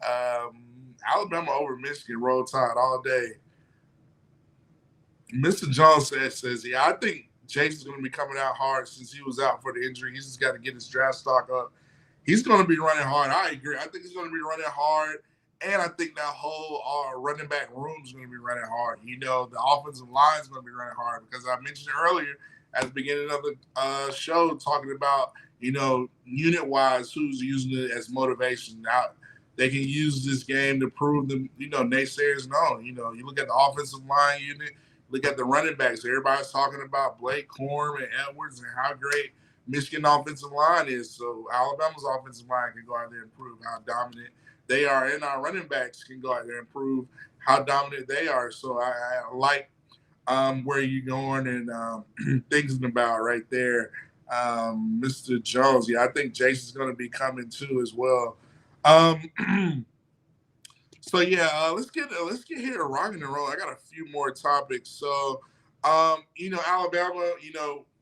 Alabama over Michigan, roll tide all day. Mr. Jones says, I think Jason's going to be coming out hard since he was out for the injury. He's just got to get his draft stock up. He's going to be running hard. I agree. I think he's going to be running hard, and I think that whole running back room is going to be running hard. The offensive line is going to be running hard, because I mentioned earlier at the beginning of the show talking about, unit-wise, who's using it as motivation. Now, they can use this game to prove them, naysayers no. You look at the offensive line unit, look at the running backs. Everybody's talking about Blake Corum and Edwards and how great Michigan offensive line is. So Alabama's offensive line can go out there and prove how dominant they are, and our running backs can go out there and prove how dominant they are. So I like where you're going and thinking about right there, Mr. Jones. I think Jason's going to be coming too as well. So let's get here to rocking and roll. I got a few more topics. So, Alabama,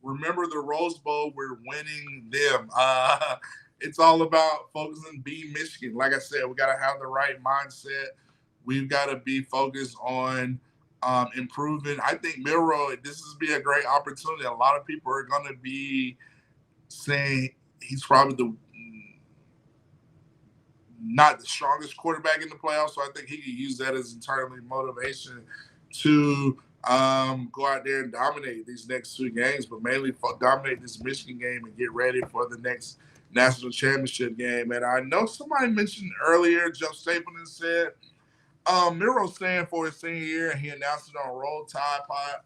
remember the Rose Bowl, we're winning them. It's all about focusing beating Michigan. Like I said, we got to have the right mindset. We've got to be focused on improving. I think Milroe, this is be a great opportunity. A lot of people are going to be saying he's probably not the strongest quarterback in the playoffs, so I think he could use that as internally motivation to go out there and dominate these next 2 games, but mainly dominate this Michigan game and get ready for the next national championship game. And I know somebody mentioned earlier, Jeff Stapleton said, Milroe's staying for his senior year, and he announced it on Roll Tide Pod.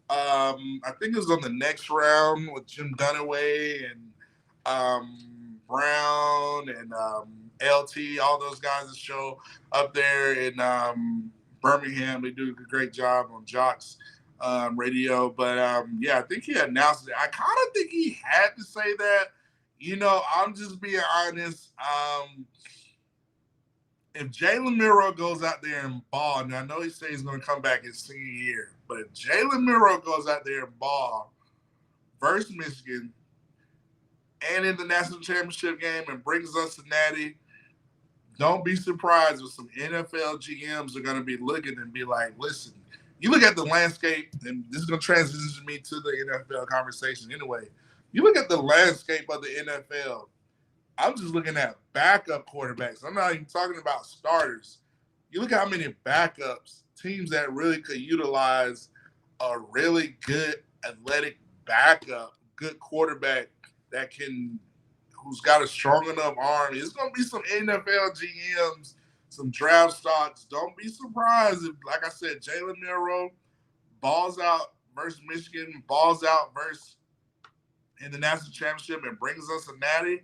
I think it was on the next round with Jim Dunaway and Brown and LT, all those guys that show up there in Birmingham. They do a great job on Jocks radio. But, I think he announced it. I kind of think he had to say that. I'm just being honest. If Jalen Milroe goes out there and ball, and I know he says he's going to come back his senior year, but if Jalen Milroe goes out there and ball versus Michigan and in the national championship game and brings us a natty, don't be surprised if some NFL GMs are going to be looking and be like, listen, you look at the landscape, and this is going to transition me to the NFL conversation anyway. You look at the landscape of the NFL, I'm just looking at backup quarterbacks. I'm not even talking about starters. You look at how many backups, teams that really could utilize a really good athletic backup, good quarterback that can – who's got a strong enough arm. It's going to be some NFL GMs, some draft stocks. Don't be surprised if, like I said, Jalen Milroe balls out versus Michigan, balls out versus in the national championship and brings us a natty.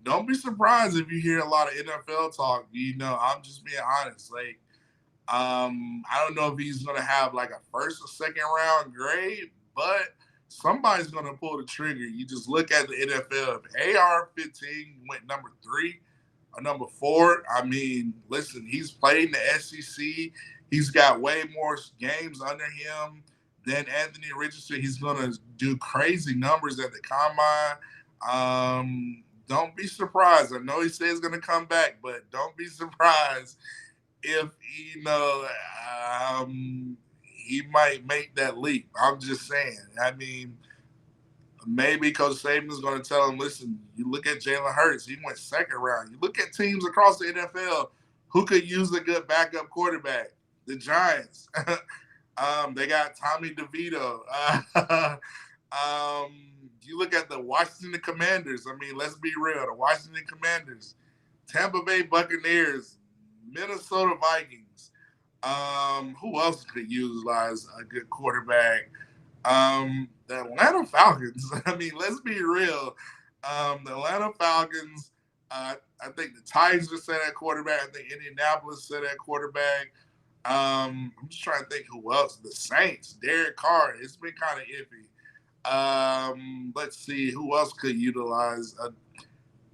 Don't be surprised if you hear a lot of NFL talk. I'm just being honest. Like, I don't know if he's going to have like a first or second round grade, but somebody's going to pull the trigger. You just look at the NFL. If AR-15 went number 3 or number 4, I mean, listen, he's played in the SEC. He's got way more games under him than Anthony Richardson. He's going to do crazy numbers at the combine. Don't be surprised. I know he says he's going to come back, but don't be surprised if he might make that leap. I'm just saying. I mean, maybe Coach Saban's going to tell him, listen, you look at Jalen Hurts, he went second round. You look at teams across the NFL who could use a good backup quarterback. The Giants. They got Tommy DeVito. You look at the Washington Commanders. I mean, let's be real. The Washington Commanders, Tampa Bay Buccaneers, Minnesota Vikings. Who else could utilize a good quarterback? The Atlanta Falcons. I mean, let's be real. The Atlanta Falcons, I think the Titans just said that quarterback. I think Indianapolis said that quarterback. I'm just trying to think who else. The Saints, Derek Carr. It's been kind of iffy. Let's see who else could utilize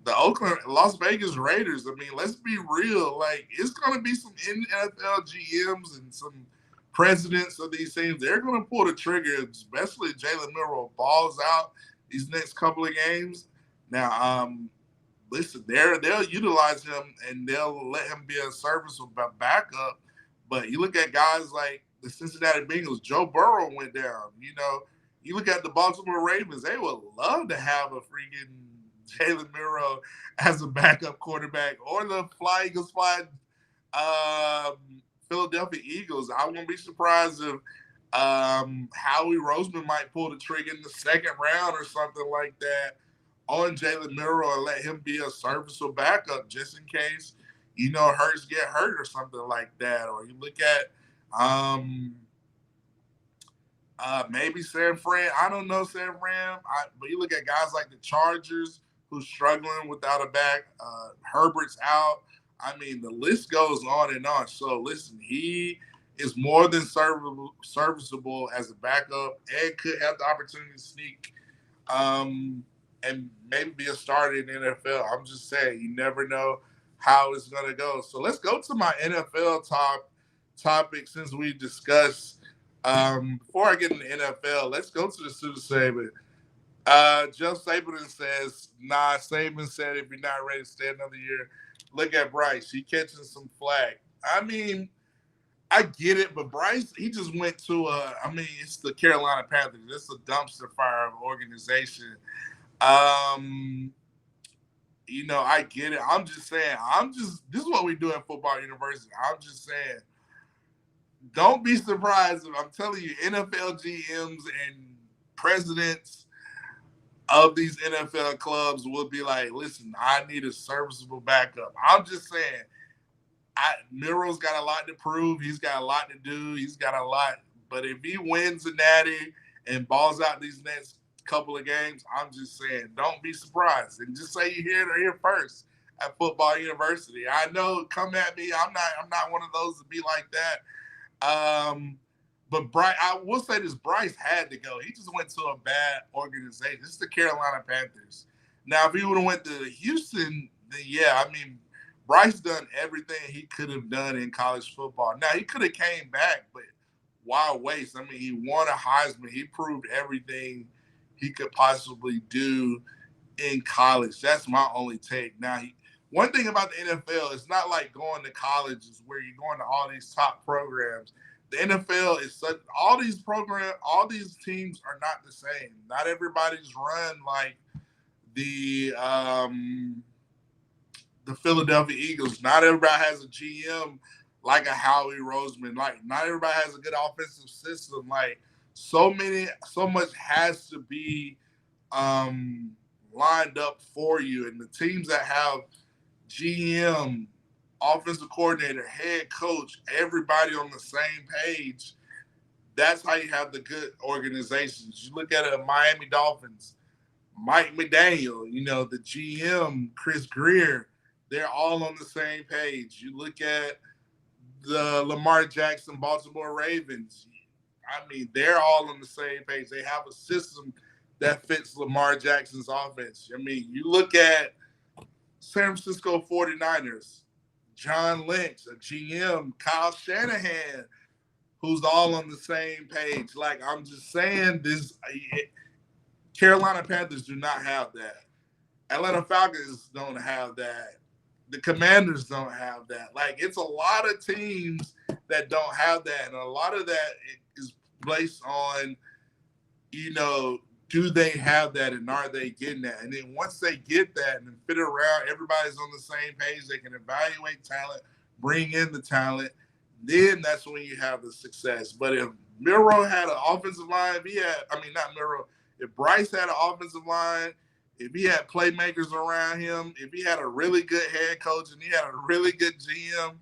the Las Vegas Raiders. I mean, let's be real. Like, it's going to be some NFL GMs and some presidents of these teams. They're going to pull the trigger, especially if Jalen Milroe balls out these next couple of games. Now, listen, they'll utilize him and they'll let him be a serviceable backup. But you look at guys like the Cincinnati Bengals, Joe Burrow went down. You look at the Baltimore Ravens, they would love to have a freaking Jalen Milroe as a backup quarterback, or the Philadelphia Eagles. I won't be surprised if Howie Roseman might pull the trigger in the second round or something like that on Jalen Milroe and let him be a serviceable backup just in case, Hurts get hurt or something like that. Or you look at maybe San Fran. I don't know San Fran, but you look at guys like the Chargers who's struggling without a back. Herbert's out. I mean, the list goes on and on. So, listen, he is more than serviceable as a backup and could have the opportunity to sneak and maybe be a starter in the NFL. I'm just saying, you never know how it's going to go. So, let's go to my NFL topic since we discussed. Before I get into the NFL, let's go to the Super Saban. Joe Saban says, Saban said if you're not ready to stay another year, look at Bryce. He catching some flack. I mean, I get it, but Bryce, he just went to it's the Carolina Panthers. It's a dumpster fire of organization. I get it. I'm just saying, this is what we do at Football University. I'm just saying, don't be surprised if I'm telling you NFL GMs and presidents of these NFL clubs will be like, listen, I need a serviceable backup. I'm just saying, Milroe's got a lot to prove. He's got a lot to do. He's got a lot. But if he wins a natty and balls out these next couple of games, I'm just saying, don't be surprised. And just say you hear it here first at Football University. I know, come at me. I'm not one of those to be like that. But Bryce, I will say this, Bryce had to go. He just went to a bad organization. This is the Carolina Panthers. Now, if he would have went to Houston, then yeah, I mean, Bryce done everything he could have done in college football. Now, he could have came back, but why waste? I mean, he won a Heisman. He proved everything he could possibly do in college. That's my only take. Now, one thing about the NFL, it's not like going to colleges where you're going to all these top programs. The NFL is all these teams are not the same. Not everybody's run like the Philadelphia Eagles. Not everybody has a GM like a Howie Roseman. Like, not everybody has a good offensive system. Like, so much has to be lined up for you. And the teams that have GM, offensive coordinator, head coach, everybody on the same page, that's how you have the good organizations. You look at it, Miami Dolphins, Mike McDaniel, the GM, Chris Greer, they're all on the same page. You look at the Lamar Jackson Baltimore Ravens. I mean, they're all on the same page. They have a system that fits Lamar Jackson's offense. I mean, you look at San Francisco 49ers, John Lynch, a GM, Kyle Shanahan, who's all on the same page. Like, I'm just saying, this Carolina Panthers do not have that. Atlanta Falcons don't have that. The Commanders don't have that. Like, it's a lot of teams that don't have that, and a lot of that is based on, do they have that and are they getting that? And then once they get that and fit it around, everybody's on the same page. They can evaluate talent, bring in the talent. Then that's when you have the success. But if Miro had an offensive line, if Bryce had an offensive line, if he had playmakers around him, if he had a really good head coach and he had a really good GM,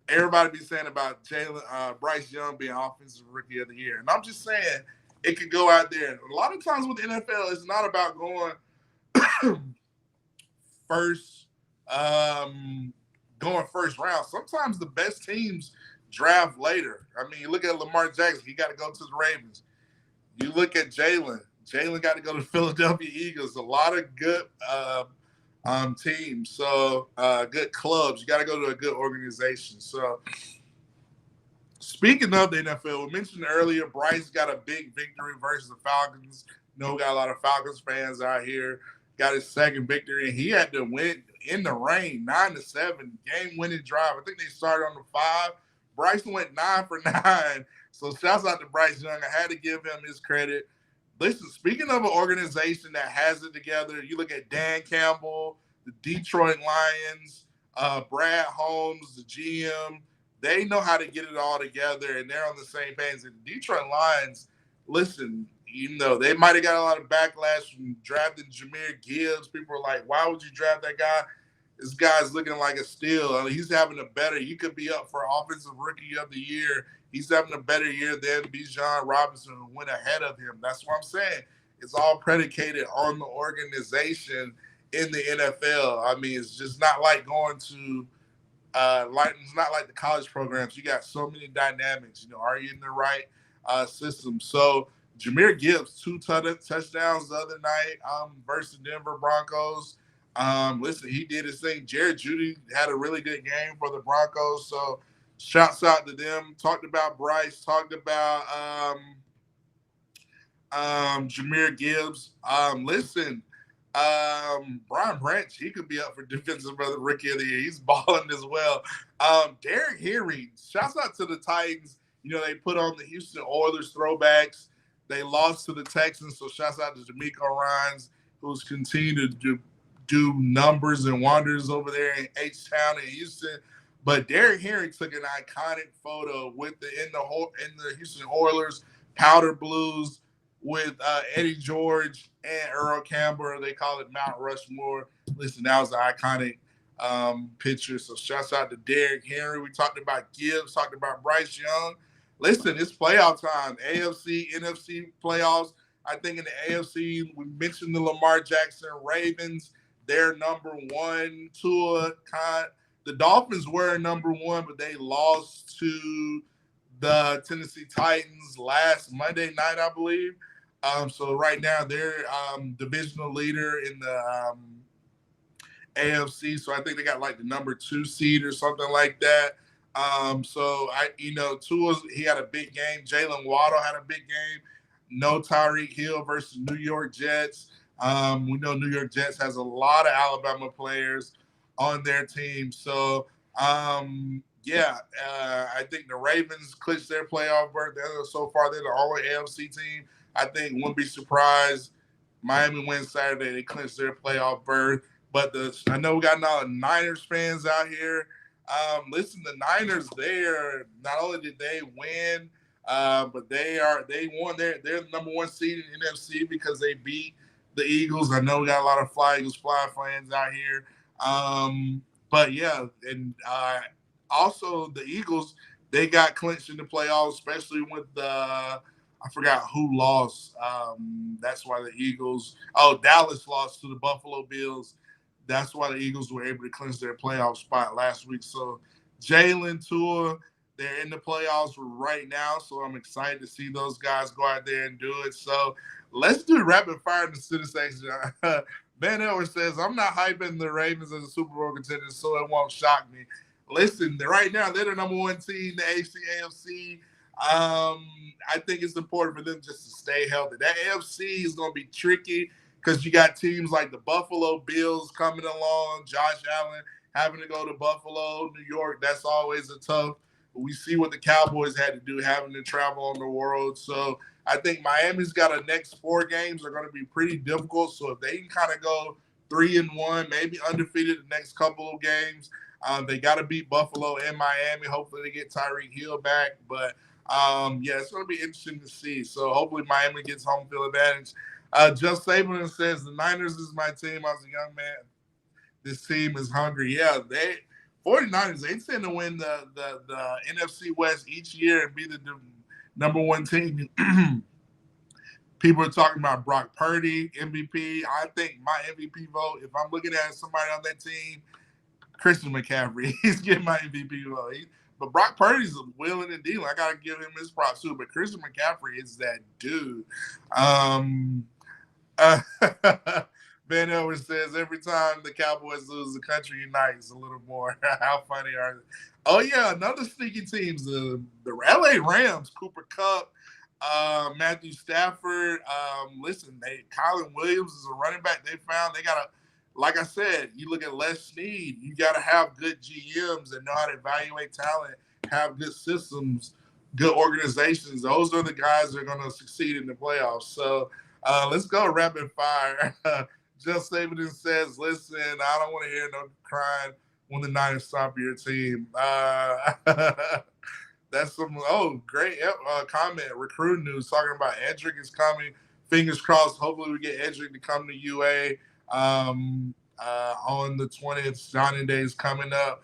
everybody be saying about Bryce Young being offensive rookie of the year. And I'm just saying it could go out there. And a lot of times with the NFL, it's not about going first round. Sometimes the best teams draft later. I mean, you look at Lamar Jackson, he got to go to the Ravens. You look at Jalen got to go to the Philadelphia Eagles. A lot of good teams, so good clubs. You got to go to a good organization. So speaking of the NFL, we mentioned earlier, Bryce got a big victory versus the Falcons. We got a lot of Falcons fans out here. Got his second victory, and he had to win in the rain, 9-7, game-winning drive. I think they started on the 5. Bryce went 9 for 9. So shouts out to Bryce Young. I had to give him his credit. Listen, speaking of an organization that has it together, you look at Dan Campbell, the Detroit Lions, Brad Holmes, the GM. They know how to get it all together, and they're on the same page. And the Detroit Lions, listen, they might have got a lot of backlash from drafting Jahmyr Gibbs. People are like, why would you draft that guy? This guy's looking like a steal. I mean, he's having a better – he could be up for Offensive Rookie of the Year. He's having a better year than Bijan Robinson, who went ahead of him. That's what I'm saying. It's all predicated on the organization in the NFL. I mean, it's just not like going to it's not like the college programs. You got so many dynamics. Are you in the right system? So Jahmyr Gibbs, 2 touchdowns the other night versus the Denver Broncos. Listen, he did his thing. Jared Jeudy had a really good game for the Broncos. So shouts out to them. Talked about Bryce. Talked about Jahmyr Gibbs. Brian Branch, he could be up for Defensive Rookie of the Year. He's balling as well. Derrick Henry, shouts out to the Titans. They put on the Houston Oilers throwbacks. They lost to the Texans, so shouts out to D'Amico Ryans, who's continued to do numbers and wonders over there in H-Town in Houston. But Derrick Henry took an iconic photo with in the Houston Oilers powder blues with Eddie George and Earl Campbell. They call it Mount Rushmore. Listen, that was an iconic picture. So shouts out to Derrick Henry. We talked about Gibbs, talked about Bryce Young. Listen, it's playoff time. AFC, NFC playoffs. I think in the AFC, we mentioned the Lamar Jackson Ravens. They're number 1. The Dolphins were number 1, but they lost to the Tennessee Titans last Monday night, I believe. So right now they're divisional leader in the AFC. So I think they got like the number 2 seed or something like that. Tua, he had a big game. Jalen Waddle had a big game. No Tyreek Hill versus New York Jets. We know New York Jets has a lot of Alabama players on their team. So, I think the Ravens clinched their playoff berth. So far, they're the only AFC team. I think wouldn't be surprised. Miami wins Saturday. They clinched their playoff berth. But I know we got a lot of Niners fans out here. Listen, the Niners, not only did they win, but they won. They're the number 1 seed in the NFC because they beat the Eagles. I know we got a lot of Fly fans out here. Also the Eagles, they got clinched in the playoffs, especially with I forgot who lost. That's why the Eagles. Dallas lost to the Buffalo Bills. That's why the Eagles were able to clinch their playoff spot last week. So Jalen, Tua, they're in the playoffs right now, so I'm excited to see those guys go out there and do it. So let's do rapid fire in the student section. Ben Edwards says, I'm not hyping the Ravens as a Super Bowl contender, so it won't shock me. Listen, right now, they're the number one team, the AFC. I think it's important for them just to stay healthy. That AFC is going to be tricky because you got teams like the Buffalo Bills coming along, Josh Allen having to go to Buffalo, New York. That's always a tough. We see what the Cowboys had to do, having to travel on the road. So I think Miami's got a next 4 games are going to be pretty difficult. So if they can kind of go 3-1, maybe undefeated the next couple of games, they got to beat Buffalo and Miami. Hopefully they get Tyreek Hill back. But, yeah, it's going to be interesting to see. So hopefully Miami gets home field advantage. Just Saban says, the Niners is my team. I was a young man. This team is hungry. Yeah, 49ers, they tend to win the NFC West each year and be the number one team. People are talking about Brock Purdy, MVP. I think my MVP vote, if I'm looking at somebody on that team, Christian McCaffrey, he's getting my MVP vote. But Brock Purdy's willing and dealing. I got to give him his props too. But Christian McCaffrey is that dude. Ben Edwards says, every time the Cowboys lose, the country unites a little more. How funny are they? Oh, yeah, another sneaky teams, the LA Rams, Cooper Kupp, Matthew Stafford. Listen, Colin Williams is a running back they found. They got to, like I said, you look at Les Snead, you got to have good GMs that know how to evaluate talent, have good systems, good organizations. Those are the guys that are going to succeed in the playoffs. So let's go rapid fire. Just Saban says, listen, I don't want to hear no crying when the Niners stop your team. That's some, great comment. Recruiting news talking about Edric is coming. Fingers crossed. Hopefully we get Edric to come to UA on the 20th. Signing day is coming up.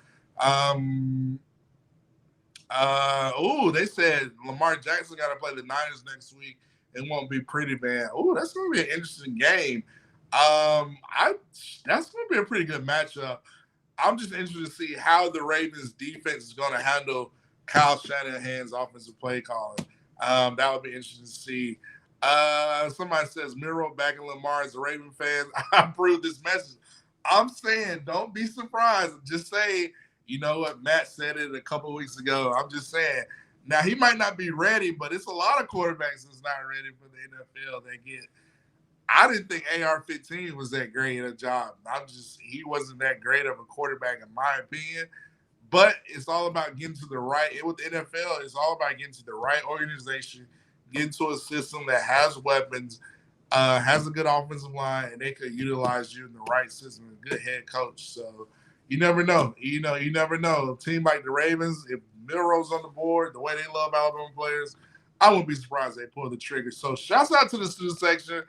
They said Lamar Jackson got to play the Niners next week. It won't be pretty, man. That's going to be an interesting game. That's going to be a pretty good matchup. I'm just interested to see how the Ravens defense is going to handle Kyle Shanahan's offensive play calling. That would be interesting to see. Somebody says Miro back in Lamar as a Raven fan. I approve this message. I'm saying don't be surprised. Just say, you know what, Matt said it a couple of weeks ago. I'm just saying. Now, he might not be ready, but it's a lot of quarterbacks that's not ready for the NFL. I didn't think AR-15 was that great at a job. He wasn't that great of a quarterback in my opinion. But it's all about getting to the right. With the NFL, it's all about getting to the right organization, getting to a system that has weapons, has a good offensive line, and they could utilize you in the right system, a good head coach. So you never know. You never know. A team like the Ravens, if Milroe's on the board, the way they love Alabama players, I wouldn't be surprised if they pull the trigger. So shouts out to the student section.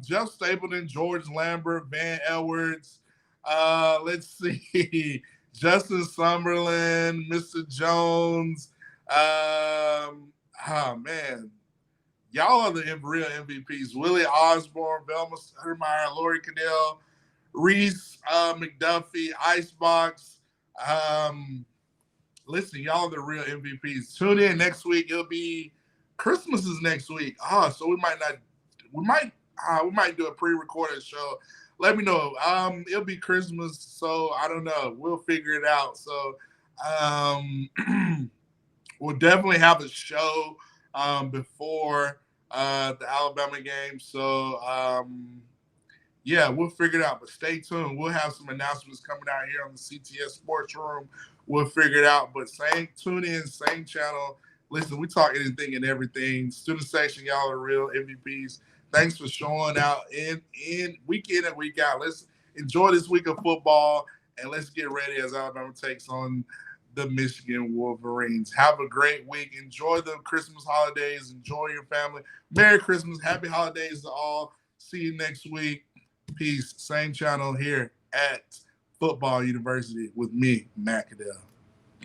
Jeff Stapleton, George Lambert, Van Edwards. Let's see. Justin Summerlin, Mr. Jones. Man. Y'all are the real MVPs. Willie Osborne, Velma Hermeyer, Lori Caddell, Reese McDuffie, Icebox. Listen, y'all are the real MVPs. Tune in next week. It'll be Christmas is next week. So we might do a pre-recorded show. Let me know. It'll be Christmas, so I don't know. We'll figure it out. So we'll definitely have a show before the Alabama game. So yeah, we'll figure it out. But stay tuned. We'll have some announcements coming out here on the CTS Sports Room. We'll figure it out. But tune in, same channel. Listen, we talk anything and everything. Student section, y'all are real MVPs. Thanks for showing out in week in and week out. Let's enjoy this week of football, and let's get ready as Alabama takes on the Michigan Wolverines. Have a great week. Enjoy the Christmas holidays. Enjoy your family. Merry Christmas. Happy holidays to all. See you next week. Peace. Same channel here at Football University with me, Matt Caddell.